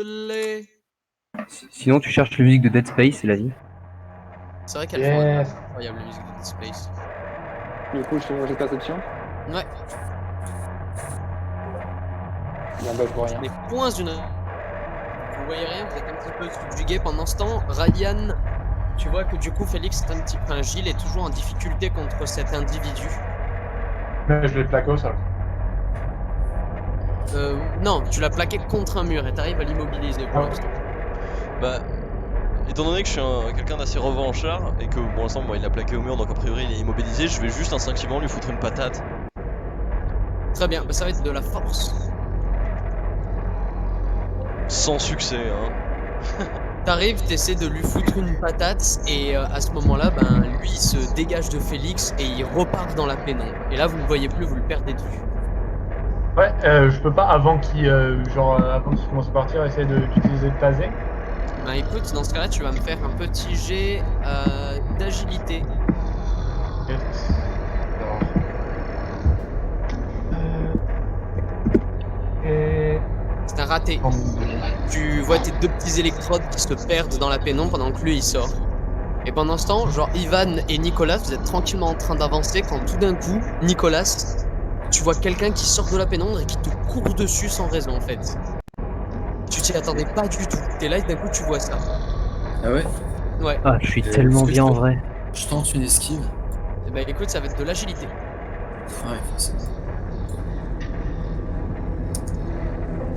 plaît. Sinon, tu cherches la musique de Dead Space, c'est la vie. C'est vrai qu'elle fait incroyable la musique de Dead Space. Du coup, je te mange perception. Ouais. Bon, bah, je vois rien. Les points d'une. Vous voyez rien, vous êtes un petit peu subjugué pendant ce temps. Ryan, tu vois que du coup, Félix est un petit. Enfin, Gilles est toujours en difficulté contre cet individu. Mais je l'ai plaqué au sol. Non, tu l'as plaqué contre un mur et t'arrives à l'immobiliser pour l'instant. Bah, étant donné que je suis quelqu'un d'assez revanchard et que pour l'instant, il l'a plaqué au mur, donc a priori il est immobilisé, je vais juste instinctivement lui foutre une patate. Très bien, bah, ça va être de la force. Sans succès, hein. T'arrives, t'essaies de lui foutre une patate et à ce moment-là, ben lui il se dégage de Félix et il repart dans la pénombre. Et là, vous ne le voyez plus, vous le perdez de vue. Ouais, je peux pas, avant qu'il commence à partir, essayer d'utiliser le taser. Bah écoute, dans ce cas-là, tu vas me faire un petit jet d'agilité. Yes. Alors. Et... C'est un raté. Tu vois tes deux petits électrodes qui se perdent dans la pénombre pendant que lui il sort. Et pendant ce temps, genre Ivan et Nicolas, vous êtes tranquillement en train d'avancer quand tout d'un coup, Nicolas, tu vois quelqu'un qui sort de la pénombre et qui te court dessus sans raison en fait. Tu t'y attendais pas du tout. T'es là et d'un coup tu vois ça. Ah ouais? Ouais. Ah, je suis tellement bien en vrai. Je tente une esquive. Et bah écoute, ça va être de l'agilité. Ouais, forcément.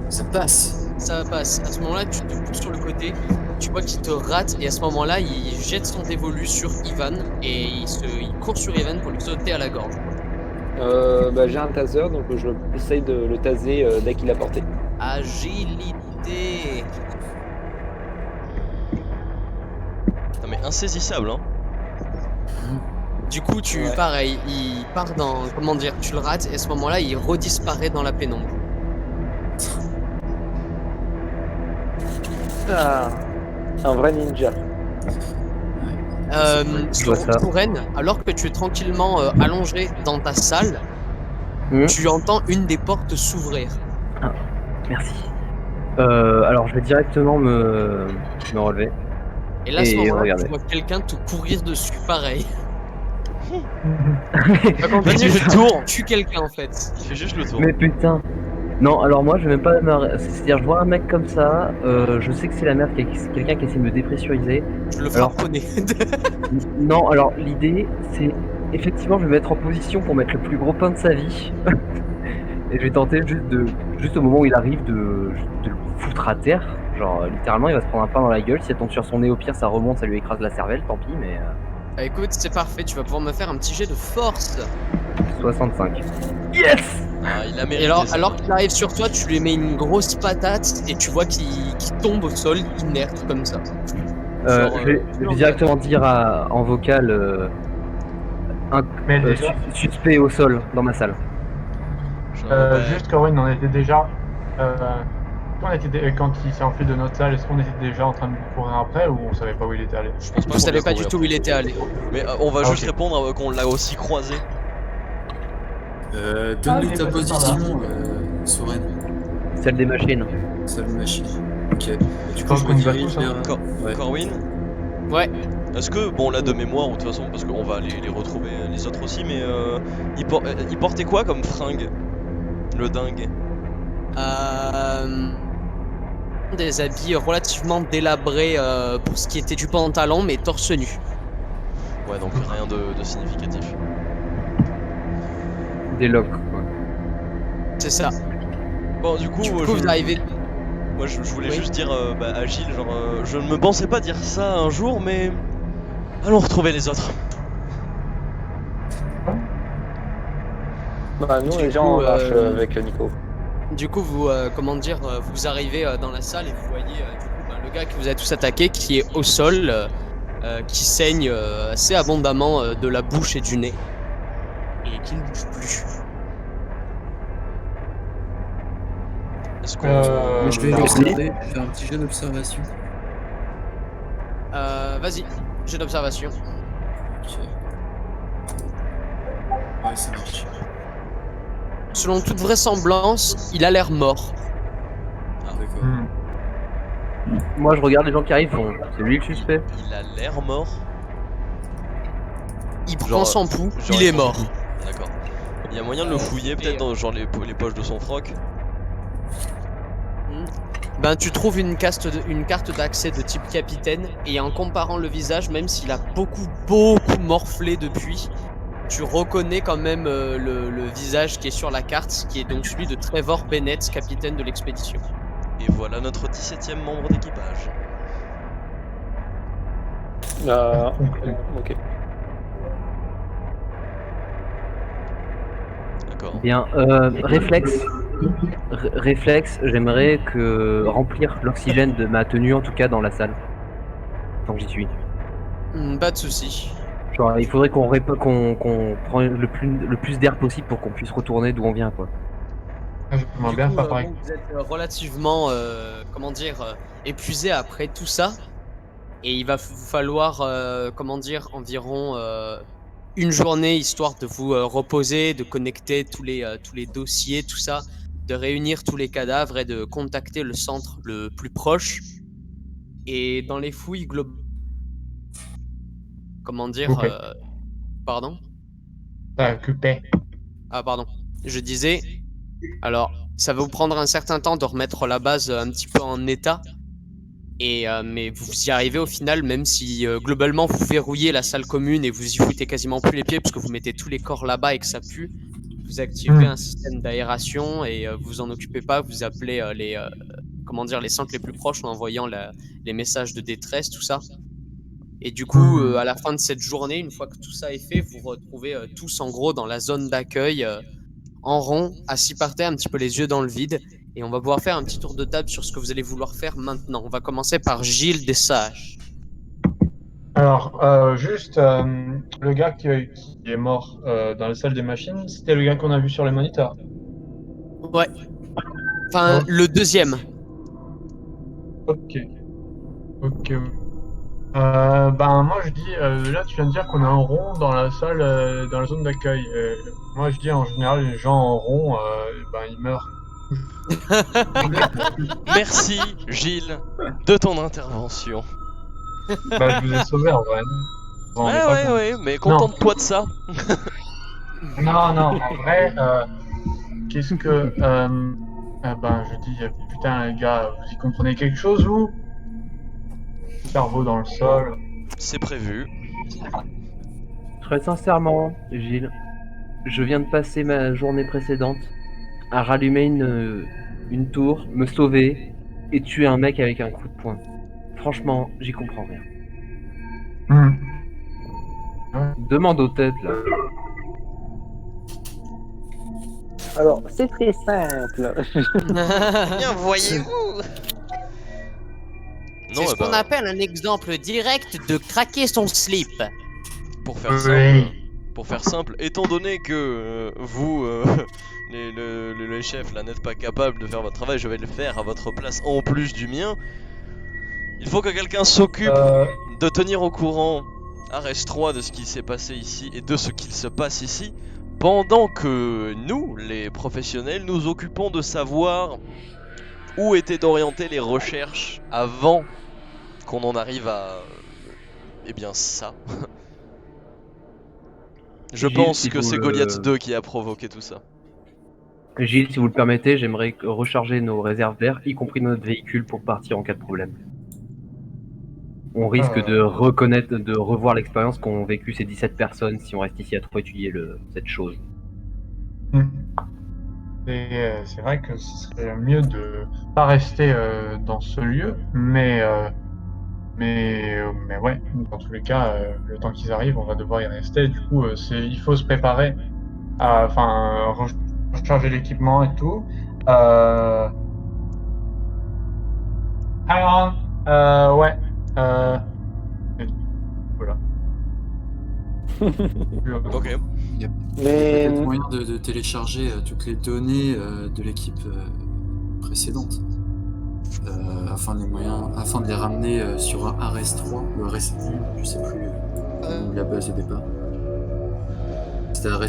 Ça passe. Ça passe. À ce moment-là, tu te pousses sur le côté, tu vois qu'il te rate et à ce moment-là, il jette son dévolu sur Ivan et il court sur Ivan pour lui sauter à la gorge. Bah, j'ai un taser, donc je essaye de le taser dès qu'il a porté. Agilité. Putain, mais insaisissable, hein. Du coup, pareil, il part dans, comment dire, tu le rates et à ce moment-là, il redisparaît dans la pénombre. Ah, un vrai ninja. Touraine, alors que tu es tranquillement allongé dans ta salle, tu entends une des portes s'ouvrir. Ah, merci. Alors, je vais directement me relever. Et là, à ce moment-là, tu vois quelqu'un te courir dessus, pareil. Vas-y, fais le tour. Tue quelqu'un en fait. Fais juste le tour. Mais putain. Non, alors moi je vais même pas c'est-à-dire je vois un mec comme ça, je sais que c'est la merde, quelqu'un qui essaie de me dépressuriser. Je le frapponner. Non, alors l'idée c'est effectivement je vais me mettre en position pour mettre le plus gros pain de sa vie. Et je vais tenter juste au moment où il arrive de le foutre à terre. Genre littéralement il va se prendre un pain dans la gueule, si ça tombe sur son nez au pire ça remonte, ça lui écrase la cervelle, tant pis mais... Bah écoute, c'est parfait, tu vas pouvoir me faire un petit jet de force. 65. Yes! Ah, il a mérité. Et alors qu'il arrive sur toi, tu lui mets une grosse patate et tu vois qu'il tombe au sol, inerte comme ça. Je vais directement dire en vocal suspect au sol dans ma salle. Juste Corwin, on était déjà... quand il s'est enfui de notre salle, est-ce qu'on était déjà en train de courir après ou on savait pas où il était allé? Je pense pas. Vous savez pas du tout où il était allé. Mais on va juste répondre qu'on l'a aussi croisé. Donne-nous ta position, Soren. Celle des machines. Celle des machines. Ok. Tu penses qu'on y va tous, hein? Corwin? Ouais. Est-ce que, bon là de mémoire, ou de toute façon, parce qu'on va les retrouver les autres aussi, mais il portait quoi comme fringue? Le dingue. Des habits relativement délabrés pour ce qui était du pantalon, mais torse nu. Ouais, donc rien de significatif. Des locks, quoi. C'est ça. Bon, du coup, vous arrivez... Moi, je voulais juste dire à Gilles, genre, je ne me pensais pas dire ça un jour, mais allons retrouver les autres. Bah, nous, les gens marchent avec Nico. Du coup, vous, vous arrivez dans la salle et vous voyez le gars que vous avez tous attaqué qui est au sol, qui saigne assez abondamment de la bouche et du nez, et qui ne bouge plus. Est-ce qu'on... je vais l'observer, faire un petit jeu d'observation. Vas-y, jeu d'observation. Ok. Ouais, ça marche. Selon toute vraisemblance, il a l'air mort. Ah, d'accord. Moi je regarde les gens qui arrivent, c'est lui le suspect. Il a l'air mort. Il prend Genre, son pouls, genre, il est mort. D'accord. Il y a moyen de le fouiller peut-être dans genre les poches de son froc. Ben tu trouves une carte d'accès de type capitaine et en comparant le visage, même s'il a beaucoup morflé depuis, tu reconnais quand même le visage qui est sur la carte, qui est donc celui de Trevor Bennett, capitaine de l'expédition. Et voilà notre 17ème membre d'équipage. Ok. D'accord. Bien, réflexe, j'aimerais que remplir l'oxygène de ma tenue, en tout cas dans la salle. Tant que j'y suis. Pas de souci. Genre, il faudrait qu'on prenne le plus d'air possible pour qu'on puisse retourner d'où on vient, quoi. J'aimerais Du bien coup, faire pareil. vous êtes relativement, épuisé après tout ça. Et il va vous falloir, environ une journée histoire de vous reposer, de connecter tous les dossiers, tout ça, de réunir tous les cadavres et de contacter le centre le plus proche. Et dans les fouilles globales. Ok. Pardon? Occupé. Ah, pardon. Je disais. Alors, ça va vous prendre un certain temps de remettre la base un petit peu en état. Mais vous y arrivez au final, même si globalement vous verrouillez la salle commune et vous y foutez quasiment plus les pieds parce que vous mettez tous les corps là-bas et que ça pue. Vous activez un système d'aération et vous en occupez pas. Vous appelez les centres les plus proches en envoyant les messages de détresse, tout ça. Et du coup, à la fin de cette journée, une fois que tout ça est fait, vous vous retrouvez tous en gros dans la zone d'accueil, en rond, assis par terre, un petit peu les yeux dans le vide. Et on va pouvoir faire un petit tour de table sur ce que vous allez vouloir faire maintenant. On va commencer par Gilles Dessages. Alors, le gars qui est mort dans la salle des machines, c'était le gars qu'on a vu sur les moniteurs. Ouais. Enfin, Oh. le deuxième. Ok. Moi je dis, là tu viens de dire qu'on est en rond dans la salle, dans la zone d'accueil. Moi je dis en général les gens en rond, ils meurent. Merci Gilles de ton intervention. Je vous ai sauvé en vrai. Vous vous rendez pas compte. Ouais, mais contente-toi de ça. Non, en vrai, qu'est-ce que. Je dis, putain les gars, vous y comprenez quelque chose vous? Cerveau dans le sol. C'est prévu. Très sincèrement, Gilles, je viens de passer ma journée précédente à rallumer une tour, me sauver et tuer un mec avec un coup de poing. Franchement, j'y comprends rien. Demande aux têtes là. Alors, c'est très simple. Bien, voyez-vous. C'est ce qu'on appelle un exemple direct de craquer son slip. Pour faire simple, étant donné que vous, les chefs, là, n'êtes pas capables de faire votre travail, je vais le faire à votre place en plus du mien. Il faut que quelqu'un s'occupe de tenir au courant Ares 3 de ce qui s'est passé ici et de ce qu'il se passe ici, pendant que nous, les professionnels, nous occupons de savoir où étaient orientées les recherches avant qu'on en arrive à... Eh bien ça. Je pense que c'est Goliath 2 qui a provoqué tout ça. Gilles, si vous le permettez, j'aimerais recharger nos réserves d'air, y compris notre véhicule, pour partir en cas de problème. On risque de revoir l'expérience qu'ont vécu ces 17 personnes si on reste ici à trop étudier cette chose. C'est vrai que ce serait mieux de pas rester dans ce lieu, mais ouais, dans tous les cas, le temps qu'ils arrivent, on va devoir y rester. Du coup, il faut se préparer à recharger l'équipement et tout. Ouais. Voilà. Ok. Il y a peut-être moyen de télécharger toutes les données de l'équipe précédente afin de les ramener sur un Ares 3 ou Ares 1, je sais plus la base de départ. C'était Ares 1,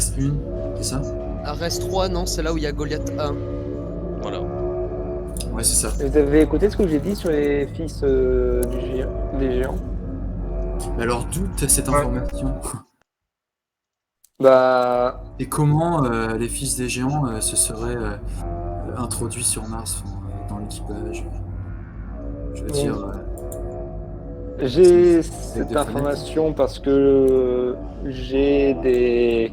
c'est ça? Ares 3, non, c'est là où il y a Goliath 1. Voilà. Ouais, c'est ça. Vous avez écouté ce que j'ai dit sur les fils des géants? Mais alors, d'où t'as cette Ouais. information? Bah, Et comment les fils des géants se seraient introduits sur Mars, dans l'équipage? Je veux Bon. dire, j'ai des cette fenêtres. information parce que j'ai des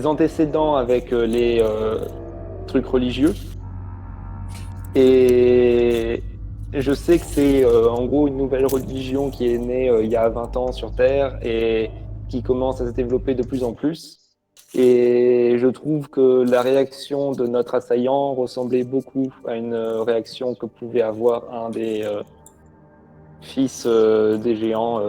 antécédents avec les trucs religieux. Et je sais que c'est en gros une nouvelle religion qui est née il y a 20 ans sur Terre et qui commence à se développer de plus en plus. Et je trouve que la réaction de notre assaillant ressemblait beaucoup à une réaction que pouvait avoir un des fils des géants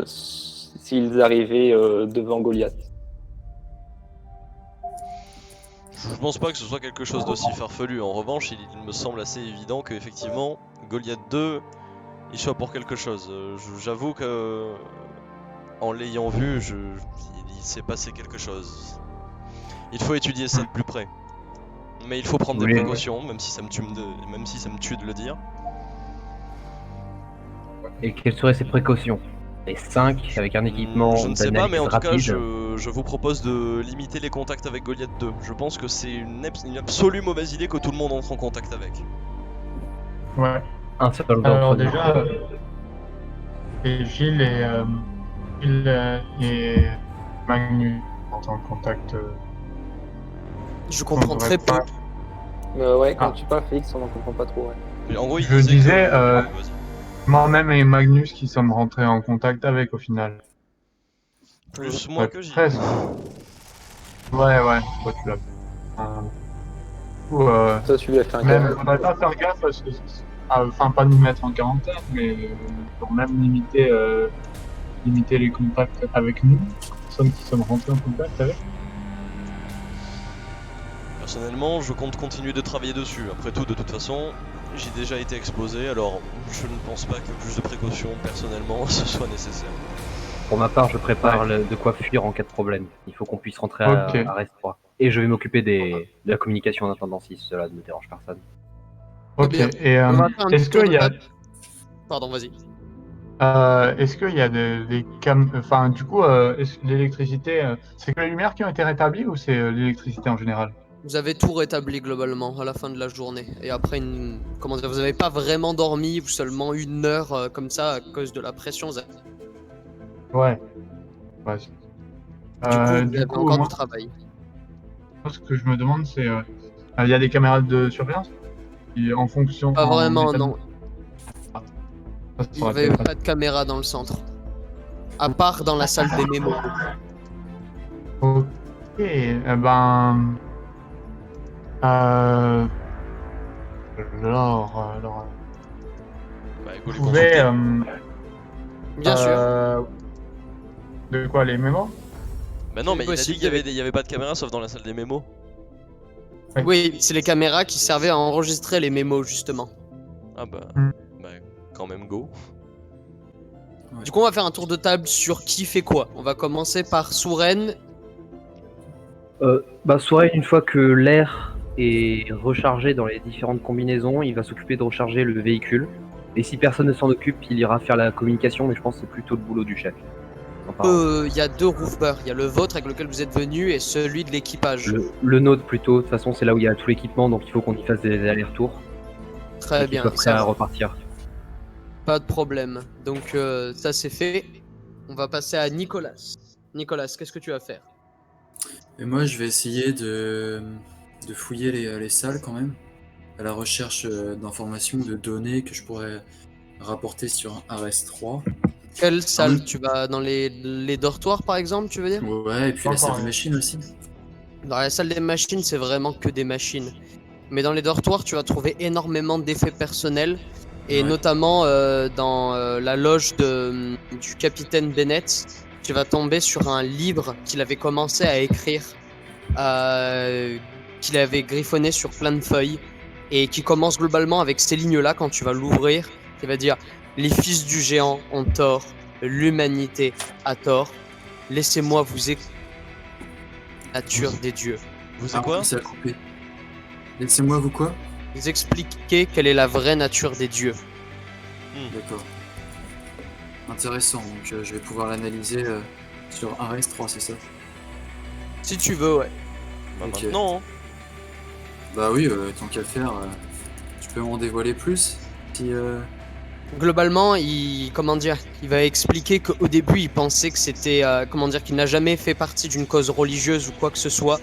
s'ils arrivaient devant Goliath. Je pense pas que ce soit quelque chose d'aussi farfelu. En revanche, il me semble assez évident que effectivement Goliath 2 il soit pour quelque chose. J'avoue que en l'ayant vu, il s'est passé quelque chose. Il faut étudier ça de plus près. Mais il faut prendre des Oui. précautions, même si ça me tue de le dire. Et quelles seraient ces précautions? Les 5 avec un équipement Je ne sais pas, mais en tout cas, rapide. je vous propose de limiter les contacts avec Goliath 2. Je pense que c'est une absolue mauvaise idée que tout le monde entre en contact avec. Ouais. Un seul Alors d'entre nous. déjà, et Gilles et Magnus sont en contact. Je comprends on très devrait peu. pas- Ouais, quand Ah. tu parles, Félix, on n'en comprend pas trop. Ouais. Mais en gros, il Je disait disais, que... Vas-y. Moi-même et Magnus qui sommes rentrés en contact avec au final. Plus moi Ouais, que Gilles. presque. Ouais, toi tu l'as fait. Ou Toi, tu lui as fait un même, câble. faudrait pas faire gaffe parce que, enfin pas nous mettre en quarantaine, mais pour même limiter les contacts avec nous, personnes qui sommes rentrés en contact avec. Personnellement, je compte continuer de travailler dessus. Après tout, de toute façon, j'ai déjà été exposé, alors je ne pense pas que plus de précautions, personnellement, ce soit nécessaire. Pour ma part, je prépare de quoi fuir en cas de problème. Il faut qu'on puisse rentrer à, Ok. à Rest 3. Et je vais m'occuper de la communication en attendant si cela ne dérange personne. Ok. bien. Et On va faire un est-ce tour qu'il de y a table. Pardon, vas-y. est-ce qu'il y a des enfin du coup l'électricité, c'est que les lumières qui ont été rétablies ou c'est l'électricité en général? Vous avez tout rétabli globalement à la fin de la journée. Et après, comment dire, vous avez pas vraiment dormi, ou seulement 1 heure comme ça à cause de la pression. Du Ouais. coup, vous avez encore moi, du travail. ce que je me demande, c'est il y a des caméras de surveillance qui, en fonction. Pas en vraiment, état de- non. Ça, ça Il n'y aurait avait été pas de caméra dans le centre. À part dans la salle des mémos. Ok, ben. Alors, Bah, go les vous pouvez. consulter. Bien sûr. De quoi, les mémos? Bah non, c'est mais il a dit possible, qu'il y avait pas de caméra sauf dans la salle des mémos. Ouais. Oui, c'est les caméras qui servaient à enregistrer les mémos, justement. Ah bah, Hmm. bah quand même go. Du coup, on va faire un tour de table sur qui fait quoi. On va commencer par Souren. Soirée, une fois que l'air est rechargé dans les différentes combinaisons, il va s'occuper de recharger le véhicule. Et si personne ne s'en occupe, il ira faire la communication, mais je pense que c'est plutôt le boulot du chef. Enfin, Il y a 2 roofers. Il y a le vôtre avec lequel vous êtes venu et celui de l'équipage. le nôtre plutôt, de toute façon c'est là où il y a tout l'équipement, donc il faut qu'on y fasse des allers-retours. Très Donc, il bien, soit prêt ça à va. repartir. Pas de problème. Donc ça c'est fait. On va passer à Nicolas. Nicolas, qu'est-ce que tu vas faire? Et moi, je vais essayer de fouiller les salles quand même, à la recherche d'informations, de données que je pourrais rapporter sur RS3. Quelle salle? oui. Tu vas dans les dortoirs par exemple, tu veux dire? Ouais, et puis la Encore, salle de machine aussi. Dans la salle des machines, c'est vraiment que des machines. Mais dans les dortoirs, tu vas trouver énormément d'effets personnels. Et Ouais. notamment dans la loge du capitaine Bennett, tu vas tomber sur un livre qu'il avait commencé à écrire, qu'il avait griffonné sur plein de feuilles, et qui commence globalement avec ces lignes-là quand tu vas l'ouvrir. Qui va dire: les fils du géant ont tort, l'humanité a tort. Laissez-moi vous nature des dieux. Vous savez quoi? Ça a coupé. Laissez-moi vous quoi? Vous expliquez quelle est la vraie nature des dieux. D'accord. Intéressant, donc je vais pouvoir l'analyser sur Ares 3, c'est ça? Si tu veux, ouais. Bah Ok. maintenant, hein. Bah oui, tant qu'à faire, tu peux m'en dévoiler plus? Si, Globalement, il va expliquer qu'au début, il pensait que c'était, qu'il n'a jamais fait partie d'une cause religieuse ou quoi que ce soit,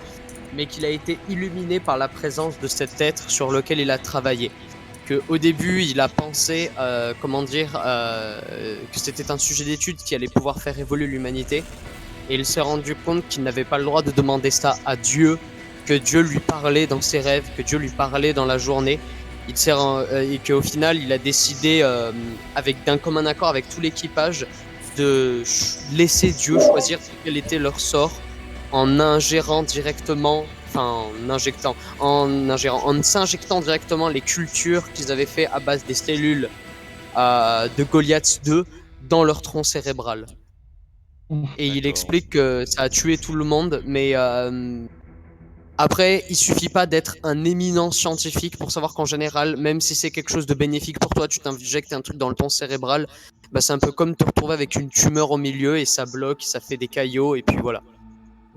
mais qu'il a été illuminé par la présence de cet être sur lequel il a travaillé. Que au début, il a pensé, que c'était un sujet d'étude qui allait pouvoir faire évoluer l'humanité, et il s'est rendu compte qu'il n'avait pas le droit de demander ça à Dieu, que Dieu lui parlait dans ses rêves, que Dieu lui parlait dans la journée. Et qu'au final, il a décidé, avec d'un commun accord avec tout l'équipage, de laisser Dieu choisir quel était leur sort en ingérant directement, en s'injectant directement les cultures qu'ils avaient fait à base des cellules de Goliath 2 dans leur tronc cérébral. Et il D'accord. explique que ça a tué tout le monde, mais après, il suffit pas d'être un éminent scientifique pour savoir qu'en général, même si c'est quelque chose de bénéfique pour toi, tu t'injectes un truc dans le tronc cérébral, bah c'est un peu comme te retrouver avec une tumeur au milieu et ça bloque, ça fait des caillots et puis voilà.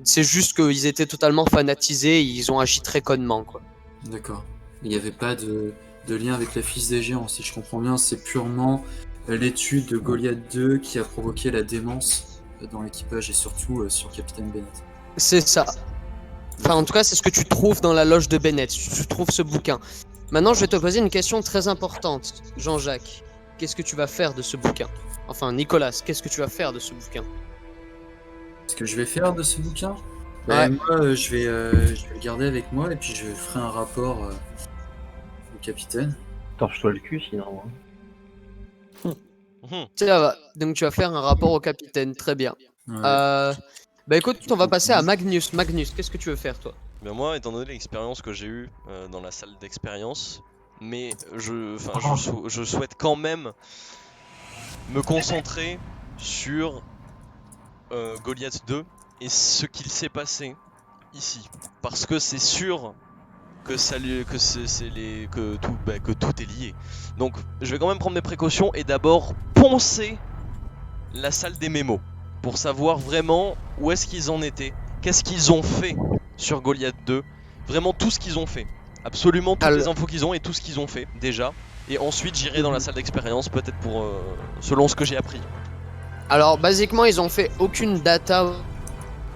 C'est juste qu'ils étaient totalement fanatisés et ils ont agi très connement, quoi. D'accord. Il n'y avait pas de lien avec la fils des géants, si je comprends bien, c'est purement l'étude de Goliath 2 qui a provoqué la démence dans l'équipage et surtout sur Capitaine Bennett. C'est ça. Enfin, en tout cas, c'est ce que tu trouves dans la loge de Bennett. Tu trouves ce bouquin. Maintenant, je vais te poser une question très importante, Jean-Jacques. Qu'est-ce que tu vas faire de ce bouquin? Enfin, Nicolas, qu'est-ce que tu vas faire de ce bouquin? Ce que je vais faire de ce bouquin? Ouais. Moi, je vais le garder avec moi et puis je ferai un rapport au capitaine. Torche-toi le cul sinon. Ça va. Donc, tu vas faire un rapport au capitaine. Très bien. Ouais. Bah écoute, on va passer à Magnus. Magnus, qu'est-ce que tu veux faire, toi? Ben moi, étant donné l'expérience que j'ai eue dans la salle d'expérience, mais je souhaite quand même me concentrer sur Goliath 2 et ce qu'il s'est passé ici, parce que c'est sûr que que tout est lié. Donc, je vais quand même prendre mes précautions et d'abord poncer la salle des mémos pour savoir vraiment où est-ce qu'ils en étaient, qu'est-ce qu'ils ont fait sur Goliath 2, vraiment tout ce qu'ils ont fait, absolument toutes les infos qu'ils ont et tout ce qu'ils ont fait déjà, et ensuite j'irai dans la salle d'expérience peut-être pour selon ce que j'ai appris. Alors, basiquement, ils ont fait aucune data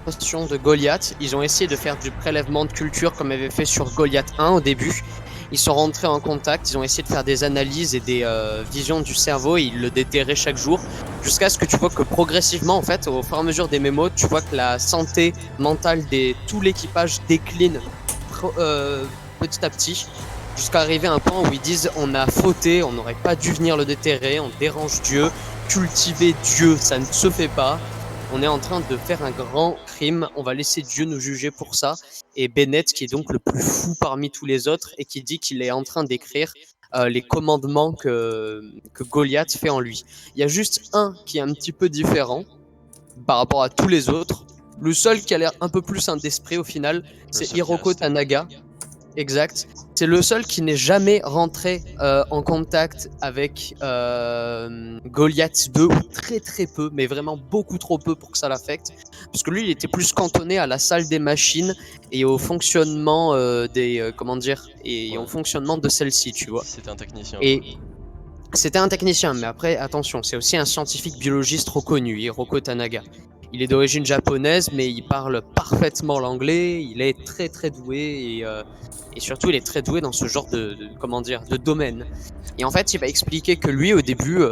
de Goliath. Ils ont essayé de faire du prélèvement de culture comme ils avaient fait sur Goliath 1 au début. Ils sont rentrés en contact, ils ont essayé de faire des analyses et des visions du cerveau et ils le déterraient chaque jour jusqu'à ce que tu vois que progressivement, en fait, au fur et à mesure des mémos, tu vois que la santé mentale de tout l'équipage décline petit à petit jusqu'à arriver à un point où ils disent on a fauté, on n'aurait pas dû venir le déterrer, on dérange Dieu, cultiver Dieu, ça ne se fait pas. On est en train de faire un grand crime, on va laisser Dieu nous juger pour ça. Et Bennett, qui est donc le plus fou parmi tous les autres, et qui dit qu'il est en train d'écrire les commandements que Goliath fait en lui. Il y a juste un qui est un petit peu différent par rapport à tous les autres. Le seul qui a l'air un peu plus sain d'esprit au final, c'est Hiroko Tanaga. Exact. C'est le seul qui n'est jamais rentré en contact avec Goliath 2, ou très très peu, mais vraiment beaucoup trop peu pour que ça l'affecte. Parce que lui, il était plus cantonné à la salle des machines et au fonctionnement au fonctionnement de celle-ci, tu vois. C'était un technicien. Et c'était un technicien, mais après, attention, c'est aussi un scientifique biologiste reconnu, Hiroko Tanaga. Il est d'origine japonaise, mais il parle parfaitement l'anglais. Il est très très doué et surtout il est très doué dans ce genre de domaine. Et en fait, il va expliquer que lui, au début,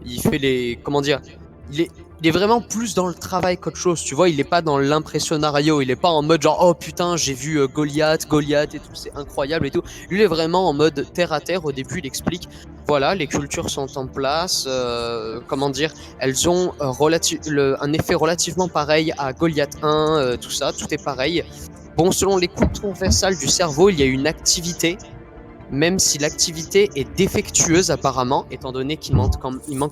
il fait il est vraiment plus dans le travail qu'autre chose. Tu vois, il est pas dans l'impressionnario. Il est pas en mode genre oh putain j'ai vu Goliath et tout, c'est incroyable et tout. Lui, il est vraiment en mode terre à terre. Au début, il explique. Voilà, les cultures sont en place, elles ont un effet relativement pareil à Goliath 1, tout ça, tout est pareil. Bon, selon les courbes transversales du cerveau, il y a une activité même si l'activité est défectueuse apparemment, étant donné qu'il manque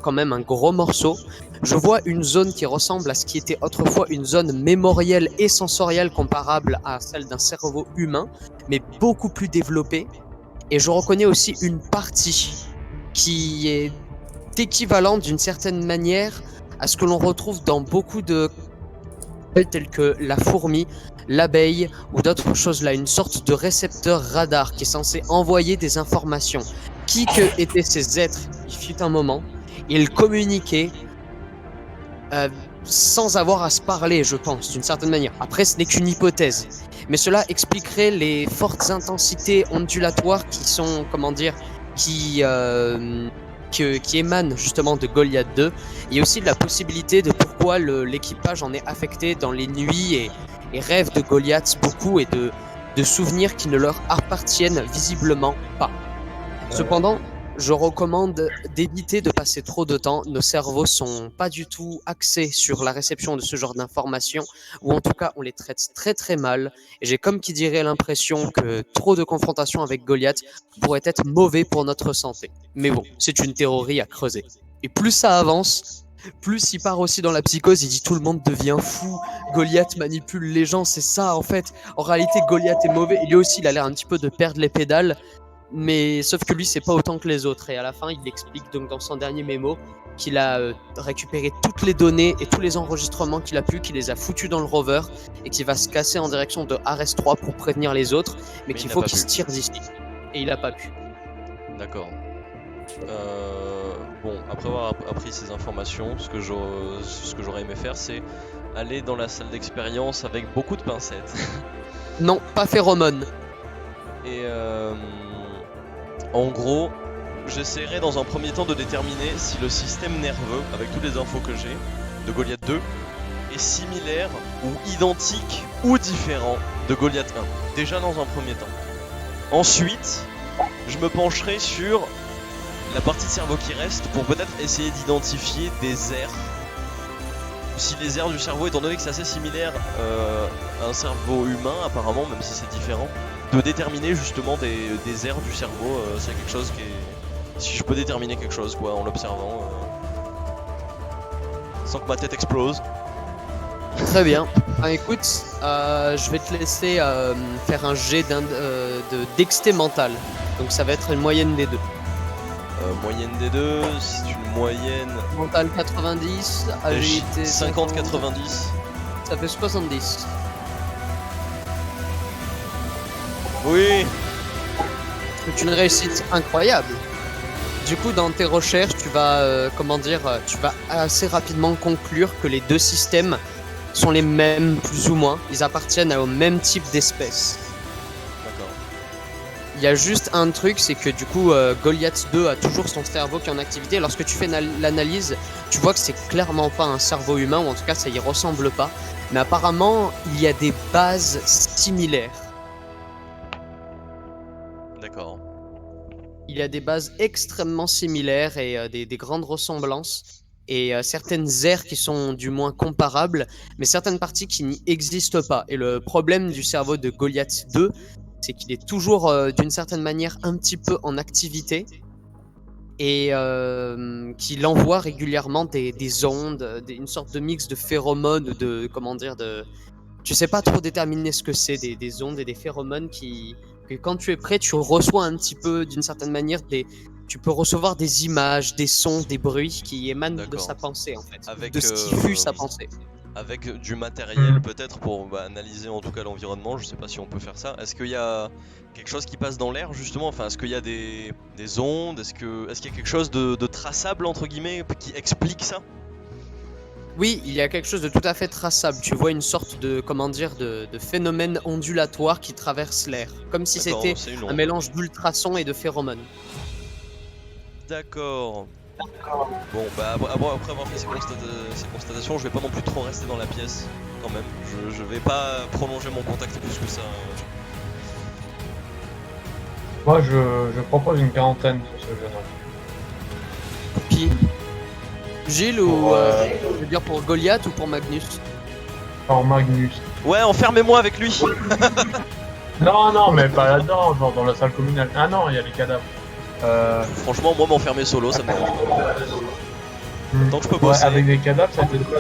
quand même un gros morceau. Je vois une zone qui ressemble à ce qui était autrefois une zone mémorielle et sensorielle comparable à celle d'un cerveau humain, mais beaucoup plus développée. Et je reconnais aussi une partie qui est équivalente d'une certaine manière à ce que l'on retrouve dans beaucoup de tels que la fourmi, l'abeille ou d'autres choses là, une sorte de récepteur radar qui est censé envoyer des informations. Qui que étaient ces êtres, il fut un moment, ils communiquaient sans avoir à se parler, je pense, d'une certaine manière. Après, ce n'est qu'une hypothèse, mais cela expliquerait les fortes intensités ondulatoires qui sont, comment dire, qui émanent justement de Goliath 2. Il y a aussi la possibilité de pourquoi l'équipage en est affecté dans les nuits et rêve de Goliath beaucoup et de souvenirs qui ne leur appartiennent visiblement pas. Cependant, je recommande d'éviter de passer trop de temps. Nos cerveaux sont pas du tout axés sur la réception de ce genre d'informations, ou en tout cas on les traite très très mal. Et j'ai comme qui dirait l'impression que trop de confrontations avec Goliath pourrait être mauvais pour notre santé. Mais bon, c'est une théorie à creuser. Et plus ça avance, plus il part aussi dans la psychose, il dit tout le monde devient fou, Goliath manipule les gens, c'est ça en fait. En réalité Goliath est mauvais, et lui aussi il a l'air un petit peu de perdre les pédales. Mais sauf que lui, c'est pas autant que les autres. Et à la fin, il explique donc dans son dernier mémo qu'il a récupéré toutes les données et tous les enregistrements qu'il a pu, qu'il les a foutus dans le rover et qu'il va se casser en direction de Ares 3 pour prévenir les autres, mais qu'il faut qu'il se tire d'ici. Et il a pas pu. D'accord. Bon, après avoir appris ces informations, ce que j'aurais aimé faire, c'est aller dans la salle d'expérience avec beaucoup de pincettes. Non, pas phéromone. Et en gros, j'essaierai dans un premier temps de déterminer si le système nerveux, avec toutes les infos que j'ai, de Goliath 2, est similaire ou identique ou différent de Goliath 1. Déjà dans un premier temps. Ensuite, je me pencherai sur la partie de cerveau qui reste pour peut-être essayer d'identifier des aires. Si les aires du cerveau, étant donné que c'est assez similaire à un cerveau humain apparemment, même si c'est différent, de déterminer justement des aires du cerveau, c'est quelque chose qui est... Si je peux déterminer quelque chose quoi, en l'observant, sans que ma tête explose. Très bien. Ah, écoute, je vais te laisser faire un jet de dexté mental. Donc ça va être une moyenne des deux. Moyenne des deux, c'est une moyenne... Mental 90, agilité 50-90. Ça fait 70. Oui. C'est une réussite incroyable. Du coup, dans tes recherches, tu vas, tu vas assez rapidement conclure que les deux systèmes sont les mêmes, plus ou moins. Ils appartiennent au même type d'espèce. D'accord. Il y a juste un truc, c'est que du coup, Goliath 2 a toujours son cerveau qui est en activité. Lorsque tu fais l'analyse, tu vois que c'est clairement pas un cerveau humain, ou en tout cas, ça y ressemble pas. Mais apparemment, il y a des bases similaires. D'accord. Il y a des bases extrêmement similaires et des grandes ressemblances. Et certaines aires qui sont du moins comparables, mais certaines parties qui n'y existent pas. Et le problème du cerveau de Goliath 2, c'est qu'il est toujours d'une certaine manière un petit peu en activité et qu'il envoie régulièrement des ondes, une sorte de mix de phéromones, tu sais pas trop déterminer ce que c'est, des ondes et des phéromones que quand tu es prêt, tu reçois un petit peu d'une certaine manière tu peux recevoir des images, des sons, des bruits qui émanent de sa pensée en fait, de ce qui fut sa pensée. Avec du matériel peut-être pour analyser en tout cas l'environnement, je sais pas si on peut faire ça. Est-ce qu'il y a quelque chose qui passe dans l'air justement, enfin est-ce qu'il y a des ondes, est-ce qu'il y a quelque chose de traçable entre guillemets qui explique ça? Oui, il y a quelque chose de tout à fait traçable. Tu vois une sorte de phénomène ondulatoire qui traverse l'air, comme si c'était un mélange d'ultrasons et de phéromones. D'accord. Bon, bah après avoir fait ces constatations, je vais pas non plus trop rester dans la pièce, quand même. Je vais pas prolonger mon contact plus que ça. Moi, je propose une quarantaine sur ce jeune homme. Qui? Gilles ou je veux dire pour Goliath ou pour Magnus? Pour Magnus. Ouais, enfermez-moi avec lui. Non, mais pas là-dedans, genre dans la salle communale. Ah non, il y a les cadavres. Franchement, moi m'enfermer solo, ça me dérange pas. Tant que je peux Ouais, bosser. avec des cadavres, ça t'aide pas.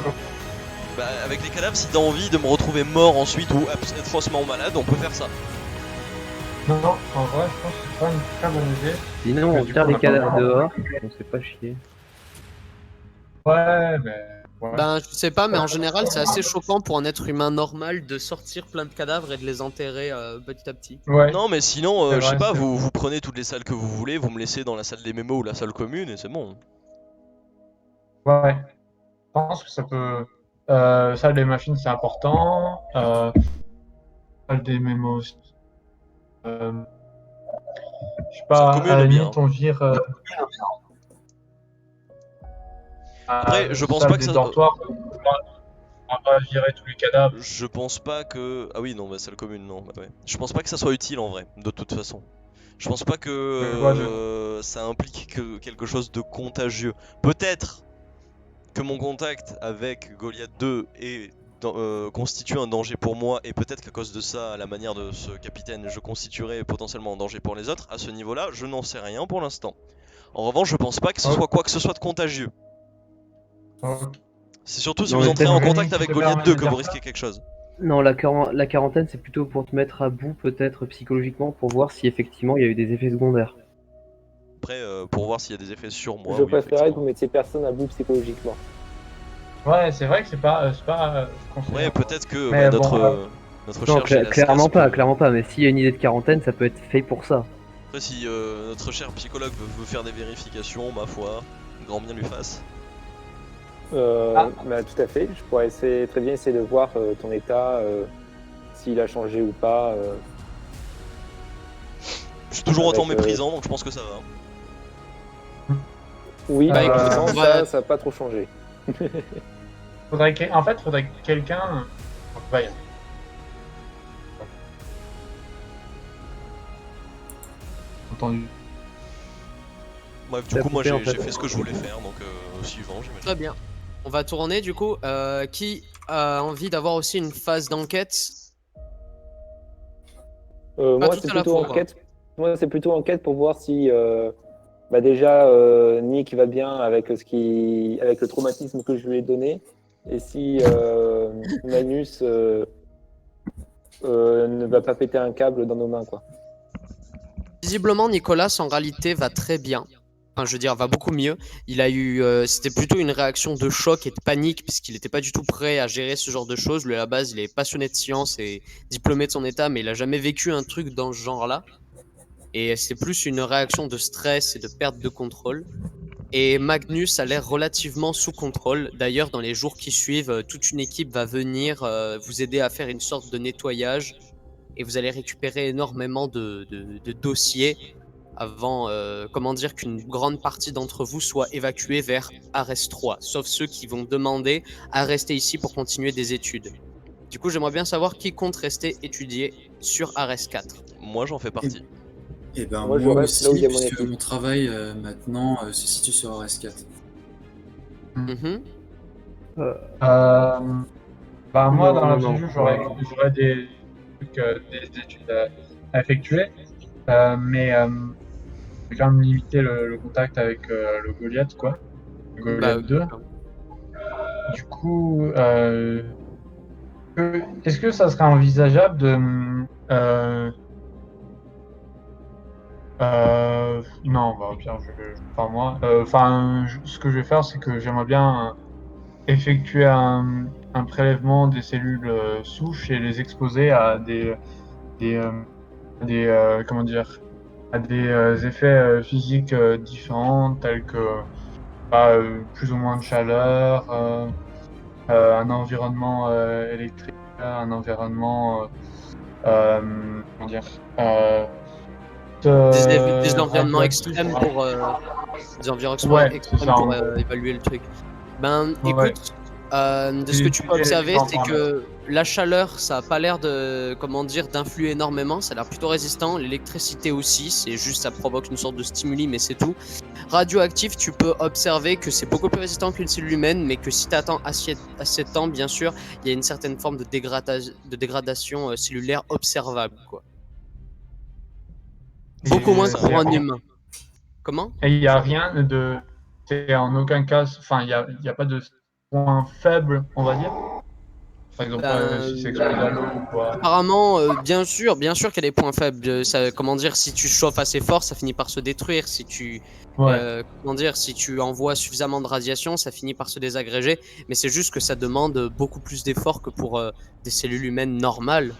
Bah, avec les cadavres, si t'as envie de me retrouver mort ensuite ou être faussement malade, on peut faire ça. Non, en vrai, je pense que c'est pas une très bonne idée. Sinon, Mais on du tire coup, on les a pas cadavres le droit. dehors, on se fait pas chier. Ouais, mais. Ouais. Ben, je sais pas, mais en général, c'est assez choquant pour un être humain normal de sortir plein de cadavres et de les enterrer petit à petit. Ouais. Non, mais sinon, C'est je sais vrai, pas, c'est vous prenez toutes les salles que vous voulez, vous me laissez dans la salle des mémos ou la salle commune et c'est bon. Ouais. Je pense que ça peut. Ça, les machines, c'est important. Salle des mémos aussi. Je sais Salle pas, commune, à la bien. limite, on vire. Après, je pense salle pas que des ça. dortoirs. On va virer tous les cadavres. Je pense pas que. Ah oui, non, bah, salle commune, non. Bah, ouais. Je pense pas que ça soit utile en vrai, de toute façon. Je pense pas que ça implique quelque chose de contagieux. Peut-être que mon contact avec Goliath 2 constitue un danger pour moi, et peut-être qu'à cause de ça, à la manière de ce capitaine, je constituerais potentiellement un danger pour les autres. À ce niveau-là, je n'en sais rien pour l'instant. En revanche, je pense pas que ce soit quoi que ce soit de contagieux. C'est surtout si Non, vous mais entrez en peut-être contact que avec te Goliath permet 2 de que dire vous ça. risquez quelque chose. Non, la quarantaine, c'est plutôt pour te mettre à bout, peut-être psychologiquement, pour voir si effectivement il y a eu des effets secondaires. Après, pour voir s'il y a des effets sur moi. Je Oui, préférerais que effectivement. vous mettiez personne à bout psychologiquement. Ouais, c'est vrai que c'est pas conseillé. Ouais, peut-être que Mais bah, bon, notre Non, cher Gélascas clairement pas, peut- clairement pas. Mais s'il y a une idée de quarantaine, ça peut être fait pour ça. Après, si notre cher psychologue veut faire des vérifications, ma foi, grand bien lui fasse. Bah, tout à fait. Je pourrais très bien essayer de voir ton état, s'il a changé ou pas. Je suis toujours autant Avec, méprisant, donc je pense que ça va. Oui, Bah, pour écoute, l'instant, on va- ça n'a pas trop changé. faudrait que quelqu'un. Va y aller. Entendu. Bref, du Ça a coup, moi coupé, en j'ai fait. fait ce que je voulais faire, donc suivant, j'imagine. Très bien. On va tourner du coup. Qui a envie d'avoir aussi une phase d'enquête? Moi, tout c'est à la plutôt fois, enquête. Moi, c'est plutôt enquête pour voir si, bah déjà, Nick va bien avec avec le traumatisme que je lui ai donné, et si Manus ne va pas péter un câble dans nos mains, quoi. Visiblement, Nicolas en réalité va très bien. Enfin, je veux dire, va beaucoup mieux. Il a eu, c'était plutôt une réaction de choc et de panique puisqu'il n'était pas du tout prêt à gérer ce genre de choses. Lui, à la base, il est passionné de science et diplômé de son état, mais il a jamais vécu un truc dans ce genre-là. Et c'est plus une réaction de stress et de perte de contrôle. Et Magnus a l'air relativement sous contrôle. D'ailleurs, dans les jours qui suivent, toute une équipe va venir vous aider à faire une sorte de nettoyage. Et vous allez récupérer énormément de dossiers avant, comment dire, qu'une grande partie d'entre vous soit évacuée vers Ares 3, sauf ceux qui vont demander à rester ici pour continuer des études. Du coup, j'aimerais bien savoir qui compte rester étudier sur Ares 4. Moi, j'en fais partie. Et ben Moi, je moi reste là où aussi, il y a mon puisque équipe. mon travail maintenant se situe sur RS4. Mhm. Bah, moi, Non, dans non, l'absolu, non. j'aurais des trucs, des études à effectuer. Mais je vais quand même limiter le contact avec le Goliath, quoi. Le Goliath 2. Du coup, est-ce que ça serait envisageable de. Non, bah, au pire, pas moi. Ce que je vais faire, c'est que j'aimerais bien effectuer un prélèvement des cellules souches et les exposer à comment dire, à des effets physiques différents, tels que plus ou moins de chaleur, un environnement électrique, un environnement comment dire, Des environnements radioactif, extrêmes hein. pour des environnements Ouais, extrêmes c'est ça, pour en gros. évaluer le truc. Ben, Ouais. écoute, de ce que tu peux observer, c'est que la chaleur, ça a pas l'air de, comment dire, d'influer énormément. Ça a l'air plutôt résistant. L'électricité aussi, c'est juste, ça provoque une sorte de stimuli, mais c'est tout. Radioactif, tu peux observer que c'est beaucoup plus résistant qu'une cellule humaine, mais que si tu attends assez de temps, bien sûr, il y a une certaine forme de dégradation cellulaire observable, quoi. Beaucoup moins Et- que pour un humain. Comment? Et il n'y a rien de. C'est en aucun cas. Enfin, il y a pas de point faible, on va dire. Par exemple, si c'est exposé à l'eau ou quoi. Apparemment, bien sûr qu'il y a des points faibles. Ça, comment dire, si tu chauffes assez fort, ça finit par se détruire. Si tu, Ouais. comment dire, si tu envoies suffisamment de radiation, ça finit par se désagréger. Mais c'est juste que ça demande beaucoup plus d'efforts que pour des cellules humaines normales.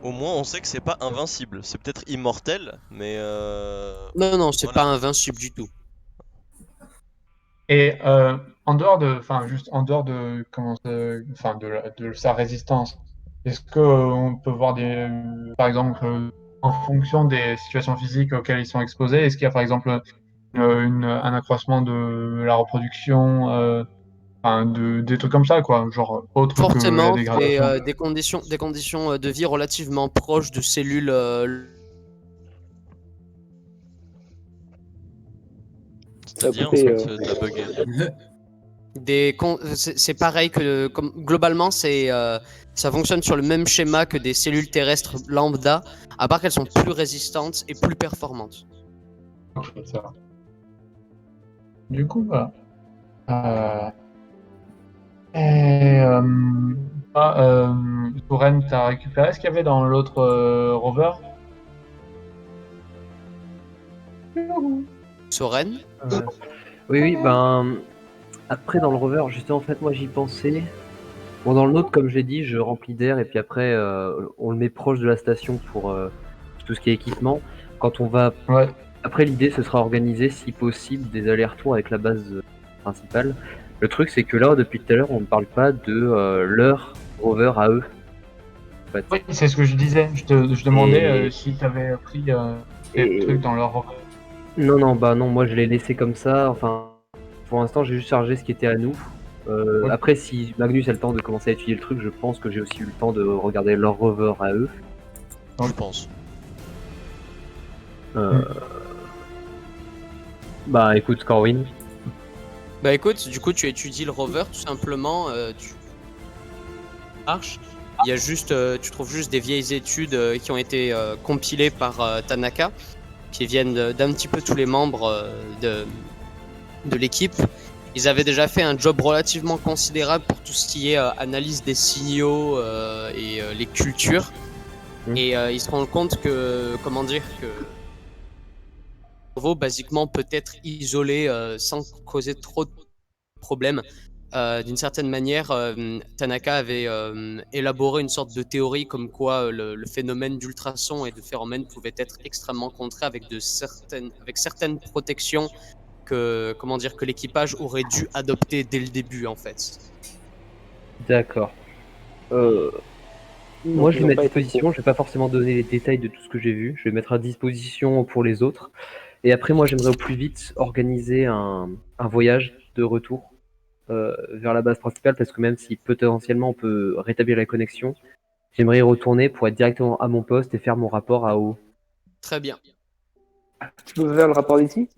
Au moins, on sait que c'est pas invincible. C'est peut-être immortel, mais Non, c'est voilà. pas invincible du tout. Et en dehors de, enfin, juste en dehors de comment, enfin, de sa résistance, est-ce que on peut voir des, par exemple, en fonction des situations physiques auxquelles ils sont exposés, est-ce qu'il y a par exemple un accroissement de la reproduction, enfin, des trucs comme ça, quoi, genre autre que la Forcément, c'est dégradation. des conditions de vie relativement proches de cellules. C'est-à-dire, coupé, t'as bugué. C'est pareil que globalement, ça fonctionne sur le même schéma que des cellules terrestres lambda, à part qu'elles sont plus résistantes et plus performantes. Ça. Du coup, voilà. Touraine, t'as récupéré ce qu'il y avait dans l'autre rover? Soren, Oui, ben après dans le rover, justement en fait moi j'y pensais. Bon dans le nôtre comme j'ai dit, je remplis d'air et puis après on le met proche de la station pour tout ce qui est équipement. Quand on va Ouais. après l'idée ce sera organiser si possible des allers-retours avec la base principale. Le truc c'est que là depuis tout à l'heure on ne parle pas de leur rover à eux. En fait. Oui, c'est ce que je disais. Je demandais Et- si t'avais pris des Et- trucs dans leur rover. Non, bah non, moi je l'ai laissé comme ça. Enfin, pour l'instant, j'ai juste chargé ce qui était à nous. Oui. Après, si Magnus a le temps de commencer à étudier le truc, je pense que j'ai aussi eu le temps de regarder leur rover à eux. Je pense. Bah écoute, Corwin. bah écoute, du coup tu étudies le rover tout simplement, tu marches. Il y a juste, tu trouves juste des vieilles études qui ont été compilées par Tanaka, qui viennent d'un petit peu tous les membres de l'équipe. Ils avaient déjà fait un job relativement considérable pour tout ce qui est analyse des signaux et les cultures. Et ils se rendent compte que, comment dire, que le cerveau, basiquement, peut être isolé sans causer trop de problèmes. D'une certaine manière, Tanaka avait élaboré une sorte de théorie comme quoi le phénomène d'ultrasons et de phéromènes pouvait être extrêmement contré avec certaines protections que, comment dire, que l'équipage aurait dû adopter dès le début en fait. D'accord. Moi, je ils vais ont mettre à pas été disposition. Je vais pas forcément donner les détails de tout ce que j'ai vu. Je vais mettre à disposition pour les autres. Et après, moi, j'aimerais au plus vite organiser un voyage de retour vers la base principale parce que même si potentiellement on peut rétablir la connexion, j'aimerais y retourner pour être directement à mon poste et faire mon rapport à haut. Très bien. Tu peux faire le rapport d'ici?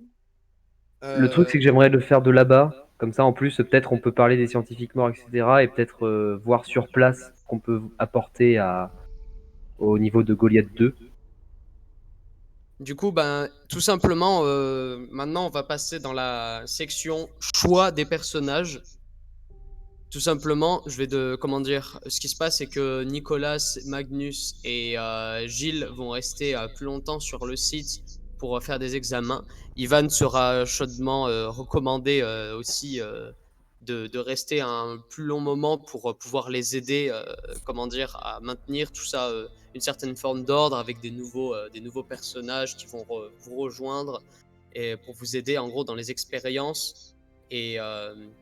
Le truc, c'est que j'aimerais le faire de là-bas. Comme ça, en plus, peut-être on peut parler des scientifiques morts, etc. Et peut-être voir sur place qu'on peut apporter au niveau de Goliath 2. Du coup, ben, tout simplement, maintenant, on va passer dans la section choix des personnages. Tout simplement, comment dire, ce qui se passe, c'est que Nicolas, Magnus et Gilles vont rester plus longtemps sur le site pour faire des examens. Ivan sera chaudement recommandé aussi de rester un plus long moment pour pouvoir les aider, comment dire, à maintenir tout ça, une certaine forme d'ordre avec des nouveaux personnages qui vont vous rejoindre et pour vous aider en gros dans les expériences. Et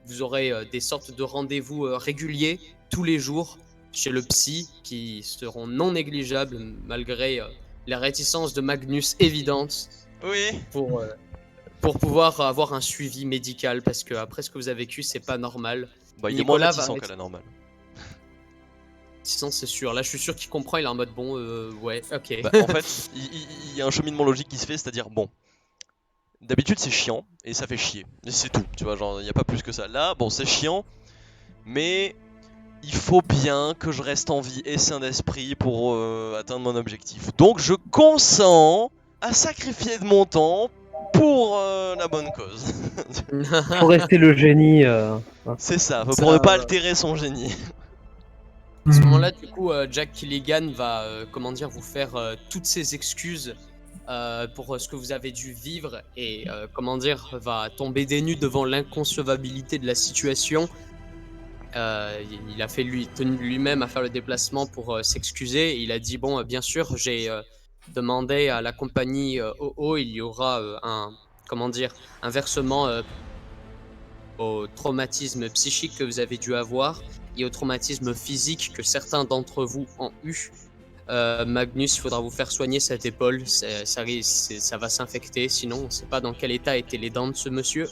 vous aurez des sortes de rendez-vous réguliers tous les jours chez le psy qui seront non négligeables malgré la réticence de Magnus évidente Oui. pour pouvoir avoir un suivi médical parce que après ce que vous avez vécu c'est pas normal. Bah, il est moins Nicolas va réticent qu'à la normale. Sinon c'est sûr, là je suis sûr qu'il comprend, il est en mode bon ouais ok. Bah, en fait, il y a un cheminement logique qui se fait, c'est-à-dire, bon, d'habitude c'est chiant, et ça fait chier, et c'est tout, tu vois, genre, il n'y a pas plus que ça. Là, bon, c'est chiant, mais il faut bien que je reste en vie et sain d'esprit pour atteindre mon objectif. Donc je consens à sacrifier de mon temps pour la bonne cause. Faut rester le génie. C'est ça, Ça, pour ne pas altérer son génie. À ce moment-là, du coup, Jack Killigan va, vous faire toutes ses excuses pour ce que vous avez dû vivre et, va tomber des nues devant l'inconcevabilité de la situation. Il a tenu lui-même à faire le déplacement pour s'excuser. Il a dit bon, bien sûr, j'ai demandé à la compagnie OO, il y aura un versement au traumatisme psychique que vous avez dû avoir et au traumatisme physique que certains d'entre vous ont eu. Magnus, il faudra vous faire soigner cette épaule, ça va s'infecter, sinon on ne sait pas dans quel état étaient les dents de ce monsieur.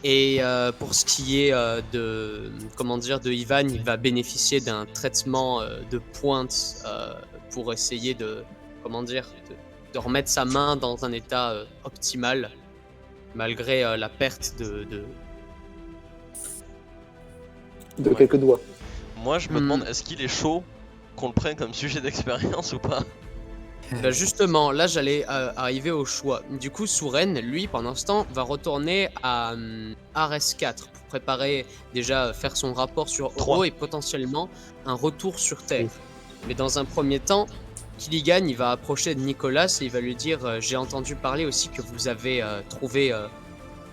Et pour ce qui est de Ivan, il va bénéficier d'un traitement de pointe pour essayer de remettre sa main dans un état optimal, malgré la perte de quelques doigts. Moi, je me demande, est-ce qu'il est chaud qu'on le prenne comme sujet d'expérience ou pas? Bah justement, là j'allais arriver au choix. Du coup, Souren, lui, pendant ce temps, va retourner à Ares 4 pour préparer, déjà faire son rapport sur Oro et potentiellement un retour sur Terre. Mais dans un premier temps, Killigan, il va approcher de Nicolas et il va lui dire j'ai entendu parler aussi que vous avez trouvé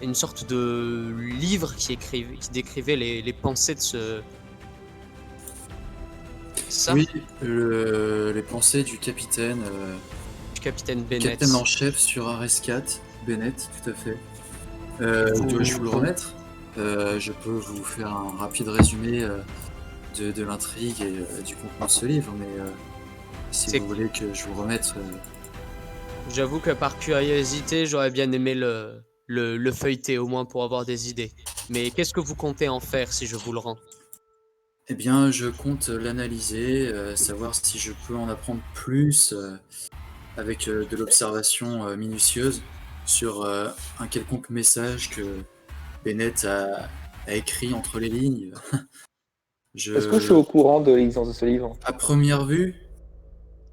une sorte de livre qui décrivait les pensées de ce... Ça Oui, les pensées du capitaine. Du capitaine Bennett. Capitaine en chef sur Ares 4, Bennett, tout à fait. Dois-je vous le remettre? Je peux vous faire un rapide résumé de l'intrigue et du contenu de ce livre, mais si vous voulez que je vous remette... J'avoue que par curiosité, j'aurais bien aimé le feuilleter, au moins pour avoir des idées. Mais qu'est-ce que vous comptez en faire si je vous le rends? Eh bien, je compte l'analyser, savoir si je peux en apprendre plus avec de l'observation minutieuse sur un quelconque message que Bennett a écrit entre les lignes. Est-ce que je suis au courant de l'existence de ce livre? À première vue,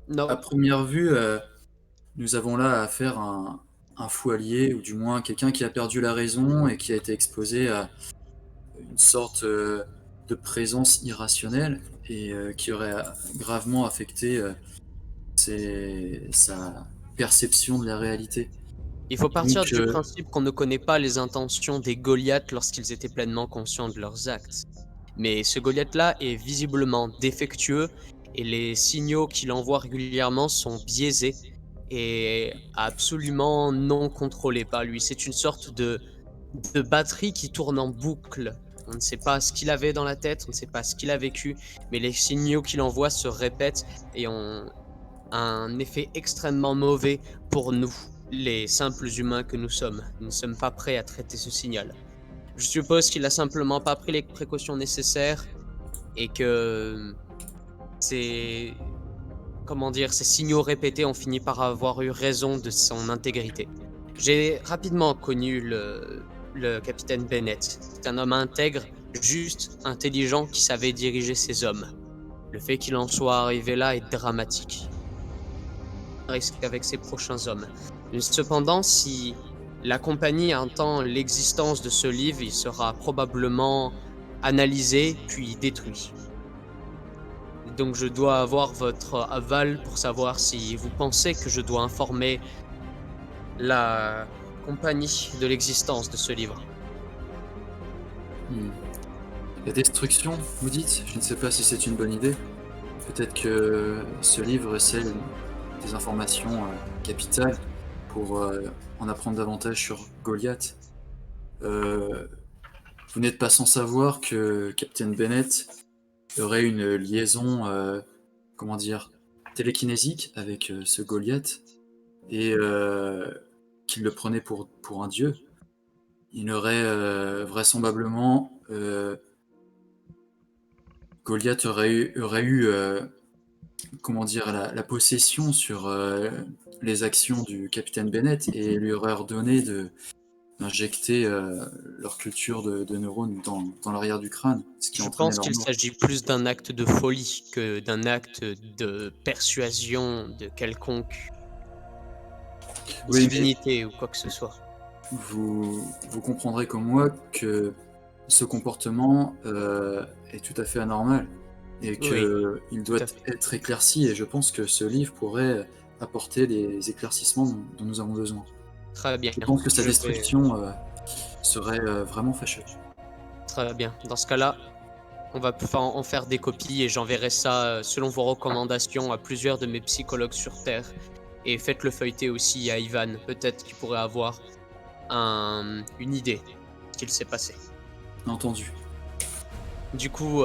Non. à première vue, nous avons là affaire à un fou allié, ou du moins quelqu'un qui a perdu la raison et qui a été exposé à une sorte de présence irrationnelle et qui aurait gravement affecté sa perception de la réalité. Il faut partir du principe qu'on ne connaît pas les intentions des Goliaths lorsqu'ils étaient pleinement conscients de leurs actes. Mais ce Goliath-là est visiblement défectueux et les signaux qu'il envoie régulièrement sont biaisés et absolument non contrôlés par lui. C'est une sorte de batterie qui tourne en boucle. On ne sait pas ce qu'il avait dans la tête, on ne sait pas ce qu'il a vécu, mais les signaux qu'il envoie se répètent et ont un effet extrêmement mauvais pour nous, les simples humains que nous sommes. Nous ne sommes pas prêts à traiter ce signal. Je suppose qu'il a simplement pas pris les précautions nécessaires et que ces signaux répétés ont fini par avoir eu raison de son intégrité. J'ai rapidement connu le capitaine Bennett. C'est un homme intègre, juste, intelligent, qui savait diriger ses hommes. Le fait qu'il en soit arrivé là est dramatique. Risque avec ses prochains hommes. Cependant, si la compagnie entend l'existence de ce livre, il sera probablement analysé puis détruit. Donc je dois avoir votre aval pour savoir si vous pensez que je dois informer la compagnie de l'existence de ce livre. La destruction, vous dites? Je ne sais pas si c'est une bonne idée. Peut-être que ce livre recèle des informations capitales pour en apprendre davantage sur Goliath. Vous n'êtes pas sans savoir que Captain Bennett aurait une liaison, télékinésique avec ce Goliath et qu'il le prenait pour un dieu. Il aurait vraisemblablement... Goliath aurait eu la possession sur les actions du capitaine Bennett et lui aurait ordonné d'injecter leur culture de neurones dans l'arrière du crâne. Je pense qu'il s'agit plus d'un acte de folie que d'un acte de persuasion de quelconque Oui, mais divinité ou quoi que ce soit. vous comprendrez comme moi que ce comportement est tout à fait anormal et qu'il doit tout à fait. être éclairci, et je pense que ce livre pourrait apporter les éclaircissements dont nous avons besoin. Très bien. Je pense que sa Je vais- destruction serait vraiment fâcheuse. Très bien. Dans ce cas-là, on va en faire des copies et j'enverrai ça selon vos recommandations à plusieurs de mes psychologues sur Terre. Et faites-le feuilleter aussi à Ivan. Peut-être qu'il pourrait avoir une idée de ce qu'il s'est passé. Entendu. Du coup,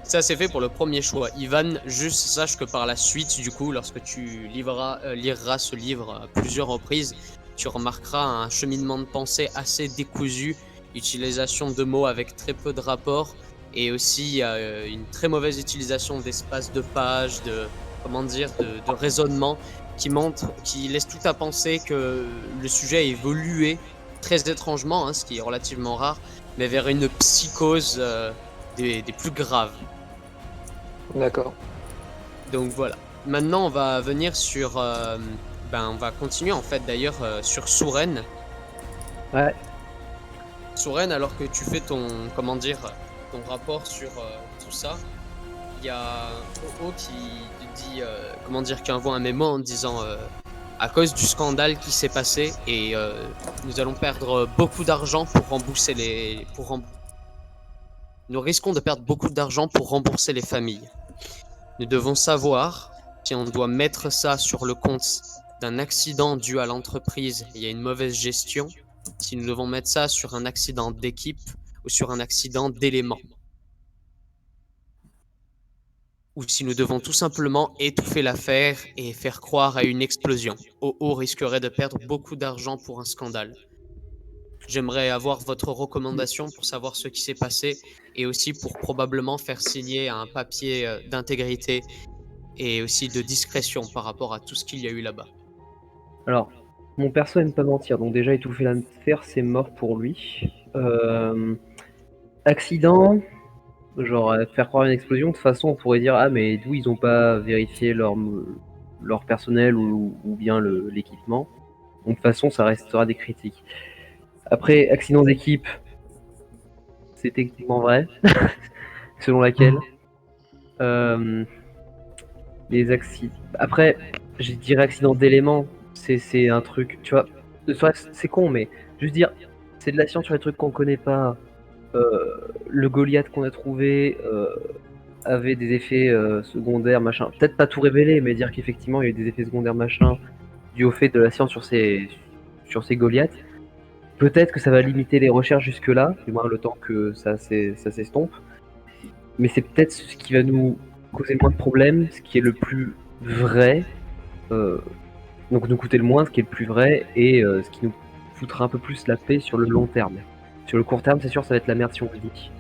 ça c'est fait pour le premier choix. Ivan, juste sache que par la suite, du coup, lorsque tu liras ce livre à plusieurs reprises, tu remarqueras un cheminement de pensée assez décousu, utilisation de mots avec très peu de rapport, et aussi une très mauvaise utilisation d'espace de page, de raisonnement, qui laisse tout à penser que le sujet a évolué très étrangement, hein, ce qui est relativement rare, mais vers une psychose des plus graves. D'accord. Donc voilà. Maintenant, on va venir sur. On va continuer en fait d'ailleurs sur Souren. Ouais. Souren, alors que tu fais ton rapport sur tout ça, il y a Oo qui te dit qui envoie un mémo en disant à cause du scandale qui s'est passé et nous allons perdre beaucoup d'argent pour rembourser nous risquons de perdre beaucoup d'argent pour rembourser les familles. Nous devons savoir si on doit mettre ça sur le compte d'un accident dû à l'entreprise, il y a une mauvaise gestion, si nous devons mettre ça sur un accident d'équipe ou sur un accident d'élément. Ou si nous devons tout simplement étouffer l'affaire et faire croire à une explosion. OO risquerait de perdre beaucoup d'argent pour un scandale. J'aimerais avoir votre recommandation pour savoir ce qui s'est passé et aussi pour probablement faire signer un papier d'intégrité et aussi de discrétion par rapport à tout ce qu'il y a eu là-bas. Alors, mon perso aime pas mentir, donc déjà étouffer l'affaire, c'est mort pour lui. Accident, genre faire croire une explosion, de toute façon on pourrait dire ah mais d'où ils ont pas vérifié leur personnel ou bien l'équipement. Donc de toute façon ça restera des critiques. Après, accident d'équipe, c'est techniquement vrai, selon laquelle. Les accidents. Après, je dirais accident d'éléments, c'est un truc, tu vois, c'est con, mais juste dire, c'est de la science sur les trucs qu'on connaît pas. Le Goliath qu'on a trouvé avait des effets secondaires, machin. Peut-être pas tout révéler, mais dire qu'effectivement il y a eu des effets secondaires, machin, dû au fait de la science sur ces Goliaths. Peut-être que ça va limiter les recherches jusque-là, du moins le temps que ça s'estompe. Mais c'est peut-être ce qui va nous causer le moins de problèmes, ce qui est le plus vrai. Donc nous coûter le moins, ce qui est le plus vrai, et ce qui nous foutra un peu plus la paix sur le long terme. Sur le court terme, c'est sûr, ça va être la merde si on le dit.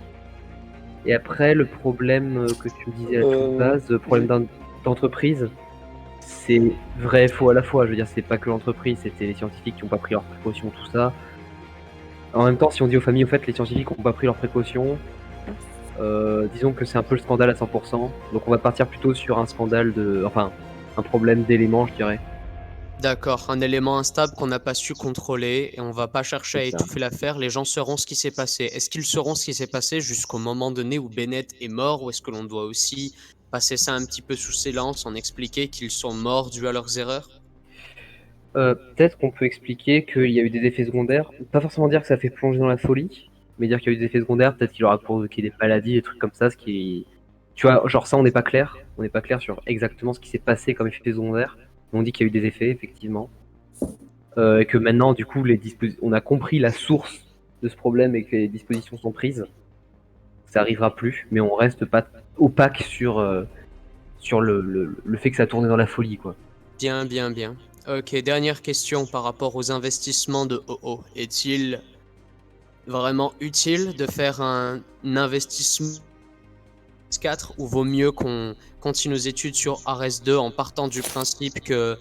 Et après, le problème que tu me disais à toute base, le problème d'entreprise, c'est vrai et faux à la fois. Je veux dire, c'est pas que l'entreprise, c'était les scientifiques qui n'ont pas pris leurs précautions, tout ça. En même temps, si on dit aux familles, au fait, les scientifiques n'ont pas pris leurs précautions, disons que c'est un peu le scandale à 100%. Donc on va partir plutôt sur un scandale un problème d'éléments, je dirais. D'accord, un élément instable qu'on n'a pas su contrôler et on va pas chercher à C'est ça. étouffer l'affaire, les gens sauront ce qui s'est passé. Est-ce qu'ils sauront ce qui s'est passé jusqu'au moment donné où Bennett est mort ou est-ce que l'on doit aussi passer ça un petit peu sous silence, en expliquer qu'ils sont morts dû à leurs erreurs? Peut-être qu'on peut expliquer qu'il y a eu des effets secondaires, pas forcément dire que ça fait plonger dans la folie, mais dire qu'il y a eu des effets secondaires, peut-être qu'il aura provoqué des maladies, des trucs comme ça, ce qui... Tu vois, genre ça on n'est pas clair sur exactement ce qui s'est passé comme effet secondaire. On dit qu'il y a eu des effets, effectivement. Et que maintenant, du coup, on a compris la source de ce problème et que les dispositions sont prises. Ça arrivera plus, mais on reste pas opaque sur le fait que ça tournait dans la folie, quoi. Bien, bien, bien. Ok, dernière question par rapport aux investissements de OO. Est-il vraiment utile de faire un investissement 4 ou vaut mieux qu'on continue nos études sur Ares 2 en partant du principe que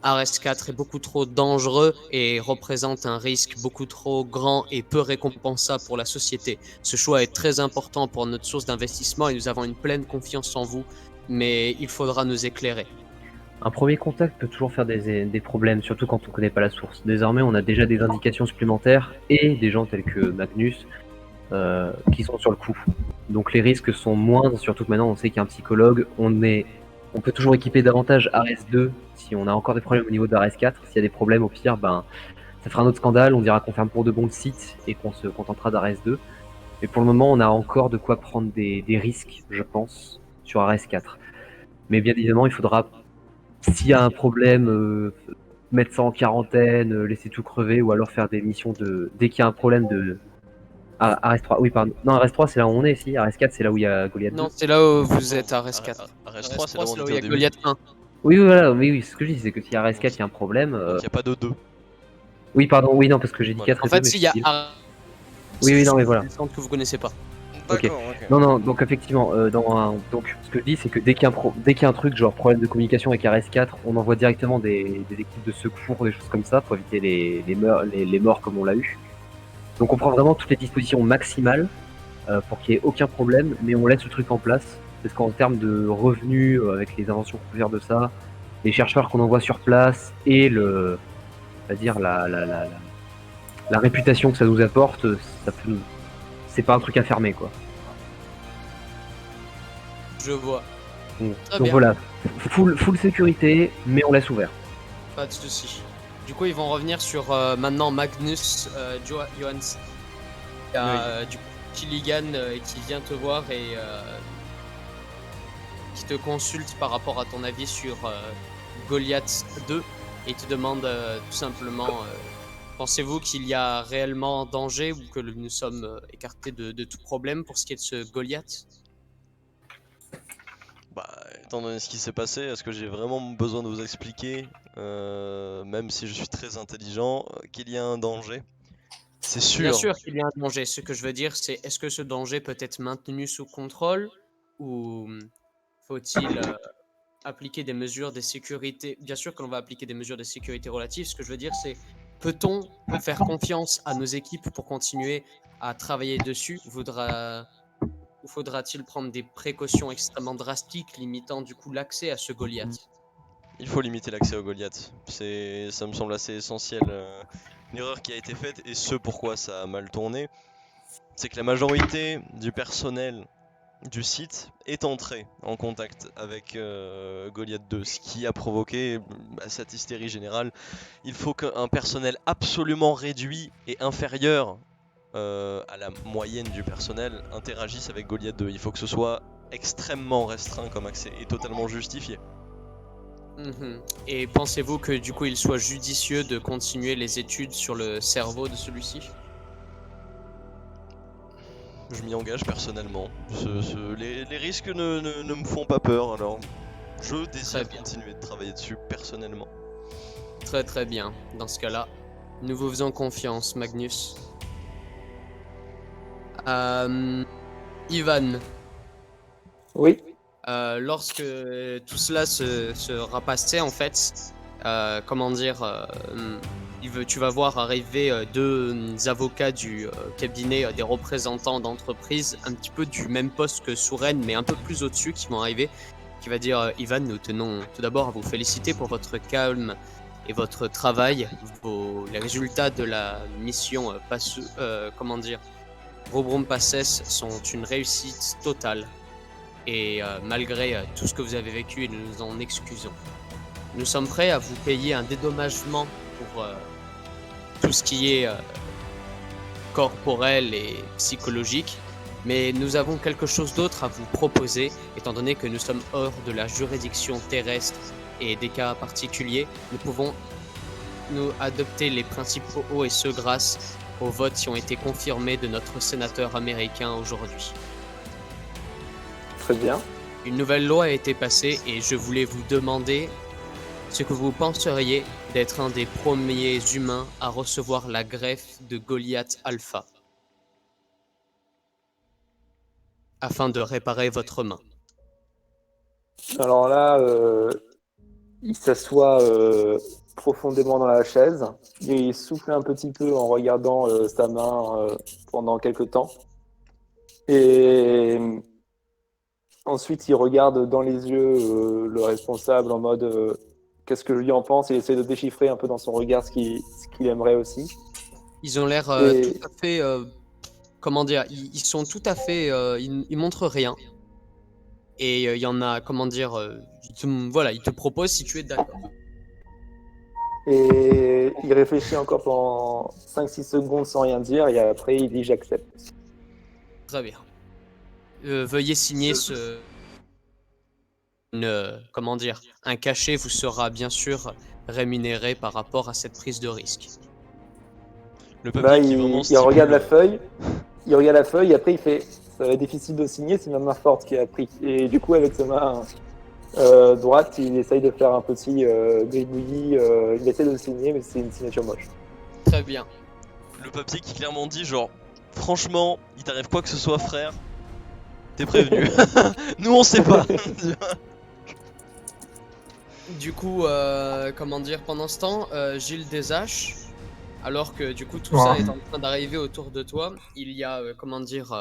Ares 4 est beaucoup trop dangereux et représente un risque beaucoup trop grand et peu récompensable pour la société. Ce choix est très important pour notre source d'investissement et nous avons une pleine confiance en vous, mais il faudra nous éclairer. Un premier contact peut toujours faire des problèmes, surtout quand on connaît pas la source. Désormais, on a déjà des indications supplémentaires et des gens tels que Magnus qui sont sur le coup. Donc les risques sont moindres, surtout que maintenant on sait qu'il y a un psychologue. On peut toujours équiper davantage Ares 2 si on a encore des problèmes au niveau d'Ares 4. S'il y a des problèmes, au pire, ben, ça fera un autre scandale. On dira qu'on ferme pour de bon le site et qu'on se contentera d'Ares 2. Mais pour le moment, on a encore de quoi prendre des risques, je pense, sur Ares 4. Mais bien évidemment, il faudra, s'il y a un problème, mettre ça en quarantaine, laisser tout crever, ou alors faire des missions de. Dès qu'il y a un problème de. Ares 3, oui, pardon. Non, Ares 3, c'est là où on est, si. Ares 4, c'est là où il y a Goliath 2. Non, c'est là où vous êtes à Res 4. Res 3, c'est là où on il était y au a début. Goliath 1. Oui, voilà, oui, ce que je dis, c'est que si Ares 4, il y a un problème. Donc il n'y a pas de 2. Oui, pardon, oui, non, parce que j'ai dit Voilà. 4 En et 2, fait, mais s'il y a c'est- Ares, Oui, oui, non, mais voilà. c'est le centre que vous connaissez pas. Ok. D'accord, ok. Non, donc effectivement, donc ce que je dis, c'est que dès qu'il y a un truc, genre problème de communication avec Ares 4, on envoie directement des équipes de secours, des choses comme ça, pour éviter les morts comme on l'a eu. Donc on prend vraiment toutes les dispositions maximales pour qu'il n'y ait aucun problème, mais on laisse le truc en place, parce qu'en termes de revenus, avec les inventions qu'on peut faire de ça, les chercheurs qu'on envoie sur place et c'est-à-dire la réputation que ça nous apporte, c'est pas un truc à fermer, quoi. Je vois. Donc bien. voilà, full sécurité, mais on laisse ouvert. Pas de soucis. Du coup, ils vont revenir sur maintenant Magnus Johans. Il y a du coup Killigan qui vient te voir et qui te consulte par rapport à ton avis sur Goliath 2 et te demande tout simplement pensez-vous qu'il y a réellement danger ou que nous sommes écartés de tout problème pour ce qui est de ce Goliath? Bah, étant donné ce qui s'est passé, est-ce que j'ai vraiment besoin de vous expliquer, même si je suis très intelligent, qu'il y a un danger? C'est Bien sûr. sûr qu'il y a un danger. Ce que je veux dire, c'est est-ce que ce danger peut être maintenu sous contrôle ou faut-il appliquer des mesures de sécurité? Bien sûr que l'on va appliquer des mesures de sécurité relatives. Ce que je veux dire, c'est peut-on faire confiance à nos équipes pour continuer à travailler dessus? Ou faudra-t-il prendre des précautions extrêmement drastiques, limitant du coup l'accès à ce Goliath? Il faut limiter l'accès au Goliath. Ça me semble assez essentiel. Une erreur qui a été faite, et ce pourquoi ça a mal tourné, c'est que la majorité du personnel du site est entré en contact avec Goliath 2, ce qui a provoqué cette hystérie générale. Il faut qu'un personnel absolument réduit et inférieur à la moyenne du personnel interagisse avec Goliath 2. Il faut que ce soit extrêmement restreint comme accès et totalement justifié. Et pensez-vous que du coup il soit judicieux de continuer les études sur le cerveau de celui-ci? Je m'y engage personnellement. Les risques ne me font pas peur, alors je désire continuer de travailler dessus personnellement. Très très bien. Dans ce cas-là, nous vous faisons confiance, Magnus. Ivan. Oui. Lorsque tout cela se rapassait, en fait, comment dire, tu vas voir arriver deux avocats du cabinet des représentants d'entreprise, un petit peu du même poste que Souren, mais un peu plus au-dessus, qui vont arriver, qui va dire Ivan, nous tenons tout d'abord à vous féliciter pour votre calme et votre travail. Les résultats de la mission comment dire, Robrum Passes sont une réussite totale. Et malgré tout ce que vous avez vécu, nous nous en excusons. Nous sommes prêts à vous payer un dédommagement pour tout ce qui est corporel et psychologique, mais nous avons quelque chose d'autre à vous proposer, étant donné que nous sommes hors de la juridiction terrestre et des cas particuliers. Nous pouvons nous adopter les principes hauts et ce grâce aux votes qui ont été confirmés de notre sénateur américain aujourd'hui. Très bien. Une nouvelle loi a été passée et je voulais vous demander ce que vous penseriez d'être un des premiers humains à recevoir la greffe de Goliath Alpha afin de réparer votre main. Alors là, il s'assoit profondément dans la chaise. Il souffle un petit peu en regardant sa main pendant quelques temps. Et ensuite, il regarde dans les yeux le responsable en mode qu'est-ce que lui en pense. Il essaie de déchiffrer un peu dans son regard ce qu'il aimerait aussi. Ils ont l'air Et- tout à fait. Comment dire, ils sont tout à fait. Ils montrent rien. Et il y en a, comment dire. Voilà, ils te proposent si tu es d'accord. Et il réfléchit encore pendant 5-6 secondes sans rien dire, et après il dit j'accepte. Très bien. Veuillez signer comment dire, un cachet vous sera bien sûr rémunéré par rapport à cette prise de risque. Le Là, papier qui vraiment il regarde la stipule. feuille, et après il fait ça va être difficile de signer, c'est ma main forte qui a pris. Et du coup, avec sa main droite, il essaye de faire un petit gribouillis, il essaie de signer, mais c'est une signature moche. Très bien. Le papier qui clairement dit genre, franchement, il t'arrive quoi que ce soit, frère, t'es prévenu. Nous on sait pas. Du coup, comment dire, pendant ce temps, Gilles Deshaches, alors que du coup tout Ouais. ça est en train d'arriver autour de toi, il y a, comment dire,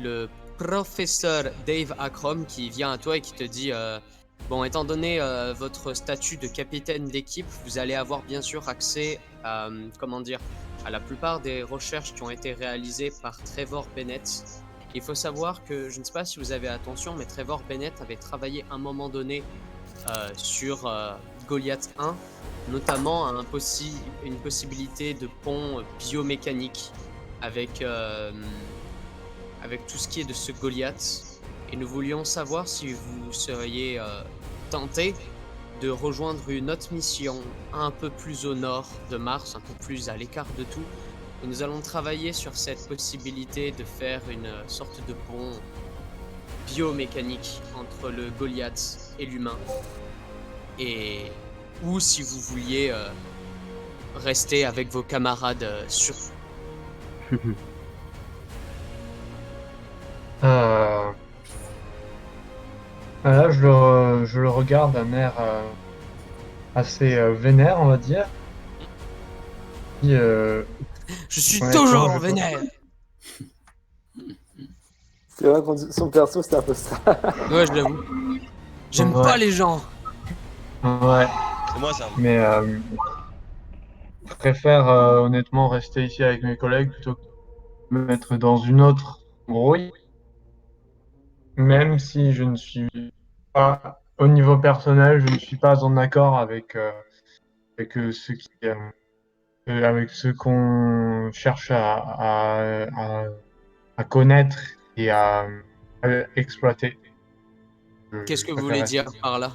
le professeur Dave Akrom qui vient à toi et qui te dit bon, étant donné votre statut de capitaine d'équipe, vous allez avoir bien sûr accès à, comment dire, à la plupart des recherches qui ont été réalisées par Trevor Bennett. Il faut savoir que, je ne sais pas si vous avez attention, mais Trevor Bennett avait travaillé à un moment donné sur Goliath 1, notamment à une possibilité de pont biomécanique avec tout ce qui est de ce Goliath. Et nous voulions savoir si vous seriez tenté de rejoindre une autre mission un peu plus au nord de Mars, un peu plus à l'écart de tout. Et nous allons travailler sur cette possibilité de faire une sorte de pont biomécanique entre le Goliath et l'humain. Et ou si vous vouliez rester avec vos camarades sur... Là, je le regarde d'un air assez vénère, on va dire. Et, Je suis Ouais, toujours je- vénère. C'est vrai que son perso, c'est un peu ça. Ouais, je l'avoue. J'aime Ouais. pas les gens. ouais, C'est moi ça. mais je préfère honnêtement rester ici avec mes collègues plutôt que me mettre dans une autre brouille. Même si je ne suis pas, au niveau personnel, je ne suis pas en accord avec avec ce qu'on cherche à connaître et à exploiter. Qu'est-ce que Je vous préfère voulez rester dire ici. par là?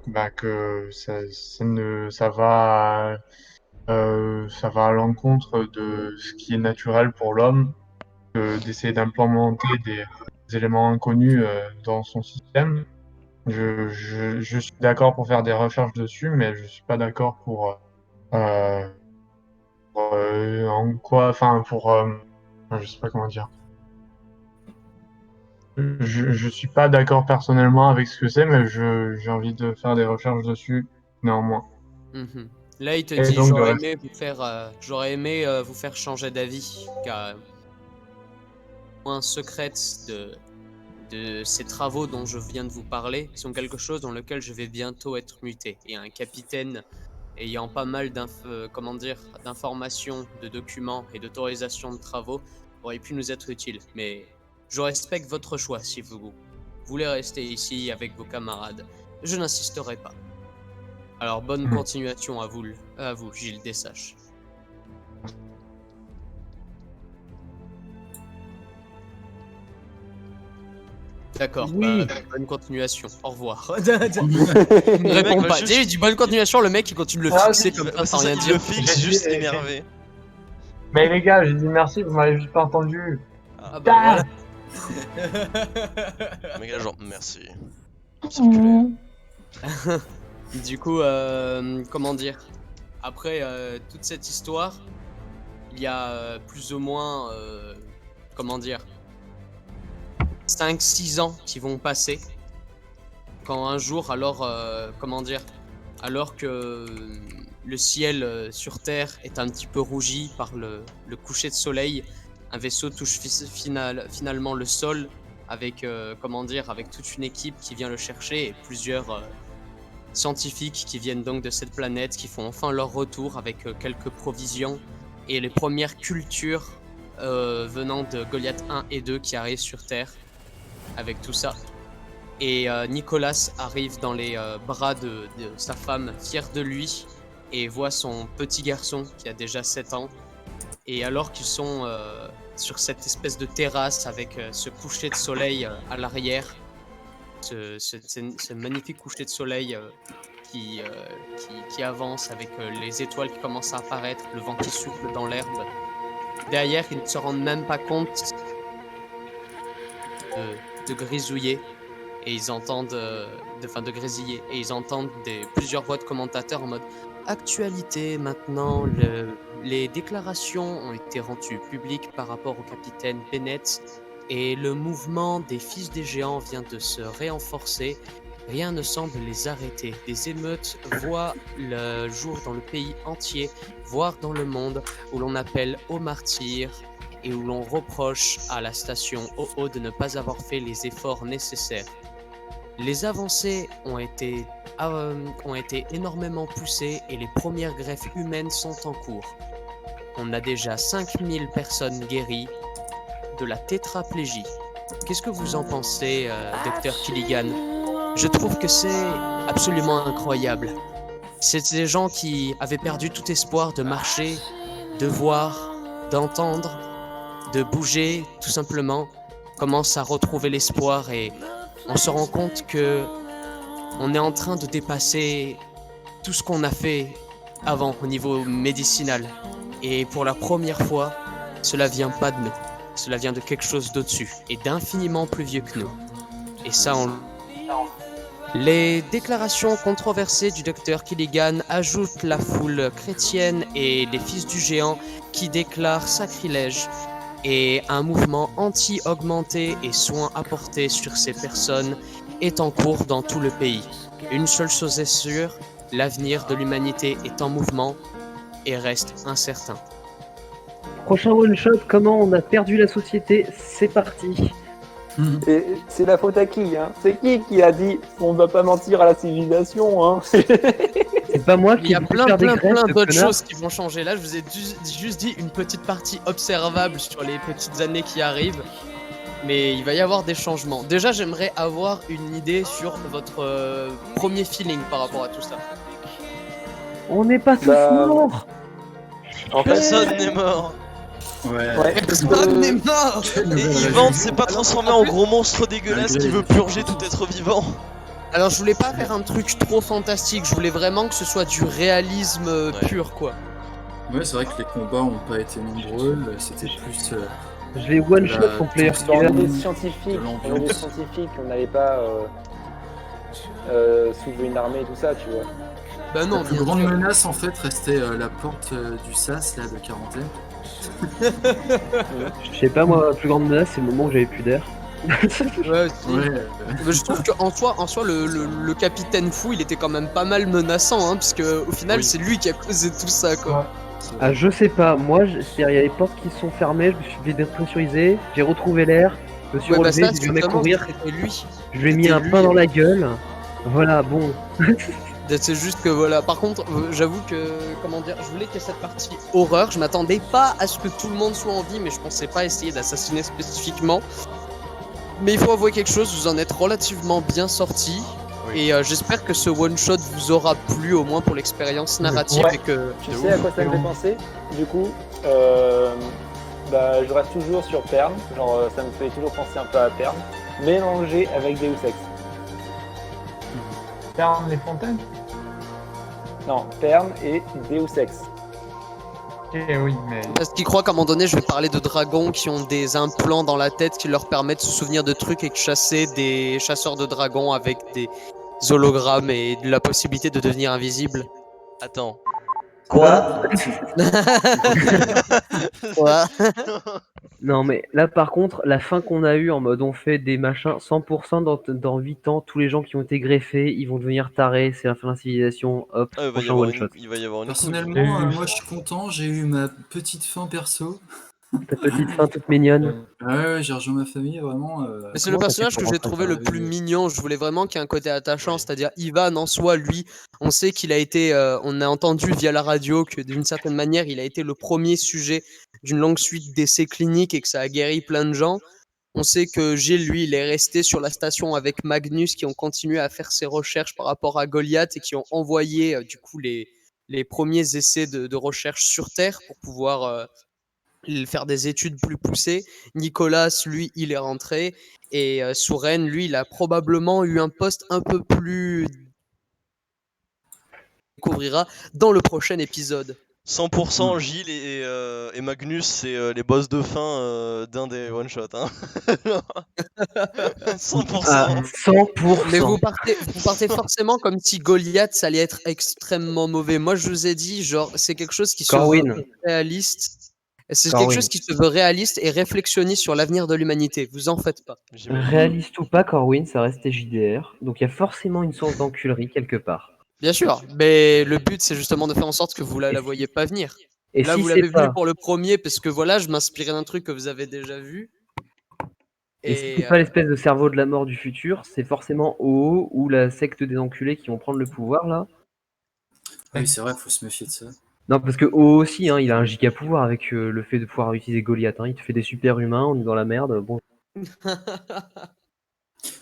Bah, que ça va à l'encontre de ce qui est naturel pour l'homme, d'essayer d'implémenter des éléments inconnus dans son système. Je suis d'accord pour faire des recherches dessus, mais je suis pas d'accord euh, en quoi, enfin je sais pas comment dire. Je suis pas d'accord personnellement avec ce que c'est, mais j'ai envie de faire des recherches dessus néanmoins. Mhm. Là, il te Et dit, donc de j'aurais aimé vous faire changer d'avis, car moins secrète de ces travaux dont je viens de vous parler sont quelque chose dans lequel je vais bientôt être muté. Et un capitaine ayant pas mal comment dire, d'informations, de documents et d'autorisations de travaux aurait pu nous être utile. Mais je respecte votre choix si vous voulez rester ici avec vos camarades. Je n'insisterai pas. Alors bonne continuation à vous, Gilles Deshaches. D'accord, Oui. bonne continuation. Au revoir. Le Il mec répond va pas. juste- Tu sais, il dit bonne continuation, le mec il continue de le Ah, fixer si, comme ça C'est sans ça, rien il dire. le fixe J'ai juste dit- énervé. Mais les gars, j'ai dit merci, vous m'avez juste pas entendu. Ah bah voilà. Le mec là genre merci. Circulaire. Du coup, comment dire? Après toute cette histoire, il y a plus ou moins, comment dire, 5-6 ans qui vont passer. Quand un jour, alors, comment dire, alors que le ciel sur Terre est un petit peu rougi par le coucher de soleil, un vaisseau touche finalement le sol avec, avec toute une équipe qui vient le chercher et plusieurs scientifiques qui viennent donc de cette planète, qui font enfin leur retour avec quelques provisions et les premières cultures venant de Goliath 1 et 2 qui arrivent sur Terre avec tout ça. Et Nicolas arrive dans les bras de sa femme, fier de lui, et voit son petit garçon qui a déjà 7 ans. Et alors qu'ils sont sur cette espèce de terrasse avec ce coucher de soleil à l'arrière, ce magnifique coucher de soleil qui avance avec les étoiles qui commencent à apparaître, le vent qui souffle dans l'herbe. Derrière, ils ne se rendent même pas compte de grisouiller. Et ils entendent, de grésiller, et ils entendent plusieurs voix de commentateurs en mode actualité maintenant, les déclarations ont été rendues publiques par rapport au capitaine Bennett et le mouvement des Fils des Géants vient de se renforcer. Rien ne semble les arrêter. Des émeutes voient le jour dans le pays entier, voire dans le monde, où l'on appelle aux martyrs et où l'on reproche à la station OO de ne pas avoir fait les efforts nécessaires. Les avancées ont été énormément poussées et les premières greffes humaines sont en cours. On a déjà 5000 personnes guéries de la tétraplégie. Qu'est-ce que vous en pensez, Dr. Killigan? Je trouve que c'est absolument incroyable. C'est des gens qui avaient perdu tout espoir de marcher, de voir, d'entendre, de bouger, tout simplement, commencent à retrouver l'espoir et on se rend compte que on est en train de dépasser tout ce qu'on a fait avant au niveau médicinal. Et pour la première fois, cela vient pas de nous. Cela vient de quelque chose d'au-dessus et d'infiniment plus vieux que nous. Et ça, Les déclarations controversées du Dr. Killigan ajoutent la foule chrétienne et les Fils du Géant qui déclarent sacrilège et un mouvement anti-augmenté et soins apportés sur ces personnes est en cours dans tout le pays. Une seule chose est sûre, l'avenir de l'humanité est en mouvement et reste incertain. Prochain one-shot, comment on a perdu la société, c'est parti. Et c'est la faute à qui, hein? C'est qui a dit on va pas mentir à la civilisation, hein? C'est pas moi qui Il y a vais plein faire des greffes, d'autres connard. choses qui vont changer. Là, je vous ai juste dit une petite partie observable sur les petites années qui arrivent. Mais il va y avoir des changements. Déjà, j'aimerais avoir une idée sur votre premier feeling par rapport à tout ça. On n'est pas tous Bah, morts. En fait, Personne n'est mort. ouais, Personne n'est mort. Et Yvan ne s'est pas transformé en gros monstre dégueulasse qui veut purger tout être vivant. Alors, je voulais pas faire un truc trop fantastique. Je voulais vraiment que ce soit du réalisme pur, quoi. Ouais, c'est vrai que les combats ont pas été nombreux, c'était plus. Je vais one-shot son player on est killer. des scientifiques, on n'allait pas soulever une armée et tout ça, tu vois. Bah non, La plus bien grande sûr. menace en fait restait la porte du SAS là de quarantaine. Je sais pas, moi, la plus grande menace, c'est le moment où j'avais plus d'air. Ouais, si. Ouais, Mais je trouve qu'en soi, le capitaine fou, il était quand même pas mal menaçant, hein, parce que au final, Oui. c'est lui qui a causé tout ça, quoi. Ah, je sais pas, moi, c'est-à-dire, il y a les portes qui sont fermées, je me suis fait dépressurisé, j'ai retrouvé l'air, je me suis Ouais, bah relevé, ça, j'ai dû me justement, courir, c'était lui. je lui ai mis c'était un lui. pain dans la gueule. Voilà, bon. C'est juste que voilà, par contre, j'avoue que, comment dire, je voulais qu'il y ait cette partie horreur, je m'attendais pas à ce que tout le monde soit en vie, mais je pensais pas essayer d'assassiner spécifiquement. Mais il faut avouer quelque chose, vous en êtes relativement bien sorti. Oui. Et j'espère que ce one-shot vous aura plu, au moins pour l'expérience narrative, Ouais. et que... Tu sais à quoi ça me fait penser? Du coup, bah, je reste toujours sur Pern, genre ça me fait toujours penser un peu à Pern, mélangé avec Deus Ex. Ferme les fontaines. Non, Pern et Deus Ex. Ok, oui, mais. Parce qu'ils croient qu'à un moment donné, je vais parler de dragons qui ont des implants dans la tête qui leur permettent de se souvenir de trucs et de chasser des chasseurs de dragons avec des hologrammes et de la possibilité de devenir invisible. Attends. Quoi? Ouais. Non, mais là, par contre, la fin qu'on a eue en mode on fait des machins 100% dans 8 ans, tous les gens qui ont été greffés, ils vont devenir tarés, c'est la fin de la civilisation, hop, Ah, prochain one-shot. il va y avoir une couille. personnellement, moi je suis content, j'ai eu ma petite fin perso. Ta petite fin toute mignonne. Ouais, j'ai rejoint ma famille, vraiment. Mais c'est le Comment t'as fait personnage pour que j'ai rentrer trouvé dans le la plus vie mignon. Je voulais vraiment qu'il y ait un côté attachant, Ouais. c'est-à-dire Ivan en soi, lui, on sait qu'il a été, on a entendu via la radio que d'une certaine manière, il a été le premier sujet d'une longue suite d'essais cliniques et que ça a guéri plein de gens. On sait que Gilles, lui, il est resté sur la station avec Magnus qui ont continué à faire ses recherches par rapport à Goliath et qui ont envoyé du coup les premiers essais de recherche sur Terre pour pouvoir faire des études plus poussées. Nicolas, lui, il est rentré. Et Souren, lui, il a probablement eu un poste un peu plus découvrira dans le prochain épisode. 100% Gilles et Magnus, c'est les boss de fin d'un des one-shots. Hein. 100%. À 100%. Mais vous partez forcément comme si Goliath, ça allait être extrêmement mauvais. Moi, je vous ai dit, genre, c'est quelque chose qui se veut Corwin. réaliste. C'est quelque Corwin. chose qui se veut réaliste et réflexionniste sur l'avenir de l'humanité. Vous en faites pas. J'imagine. Réaliste ou pas, Corwin, ça reste JDR. Donc il y a forcément une source d'enculerie quelque part. Bien sûr, mais le but, c'est justement de faire en sorte que vous la voyez pas venir. Et Là, si vous c'est l'avez vu pas, pour le premier, parce que voilà, je m'inspirais d'un truc que vous avez déjà vu. et si Et c'est pas l'espèce de cerveau de la mort du futur, c'est forcément OO ou la secte des enculés qui vont prendre le pouvoir là. Ah oui, c'est vrai, faut se méfier de ça. Non, parce que OO aussi, hein, il a un giga pouvoir avec le fait de pouvoir utiliser Goliath. Hein. Il te fait des super humains, on est dans la merde. Bon,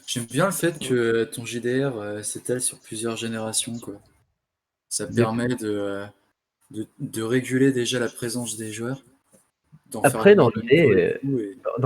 J'aime bien le fait que ton JDR s'étale sur plusieurs générations, quoi. Ça Des- permet de réguler déjà la présence des joueurs, d'en faire Après, venir dans de l'idée, nouveaux et tout, et- dans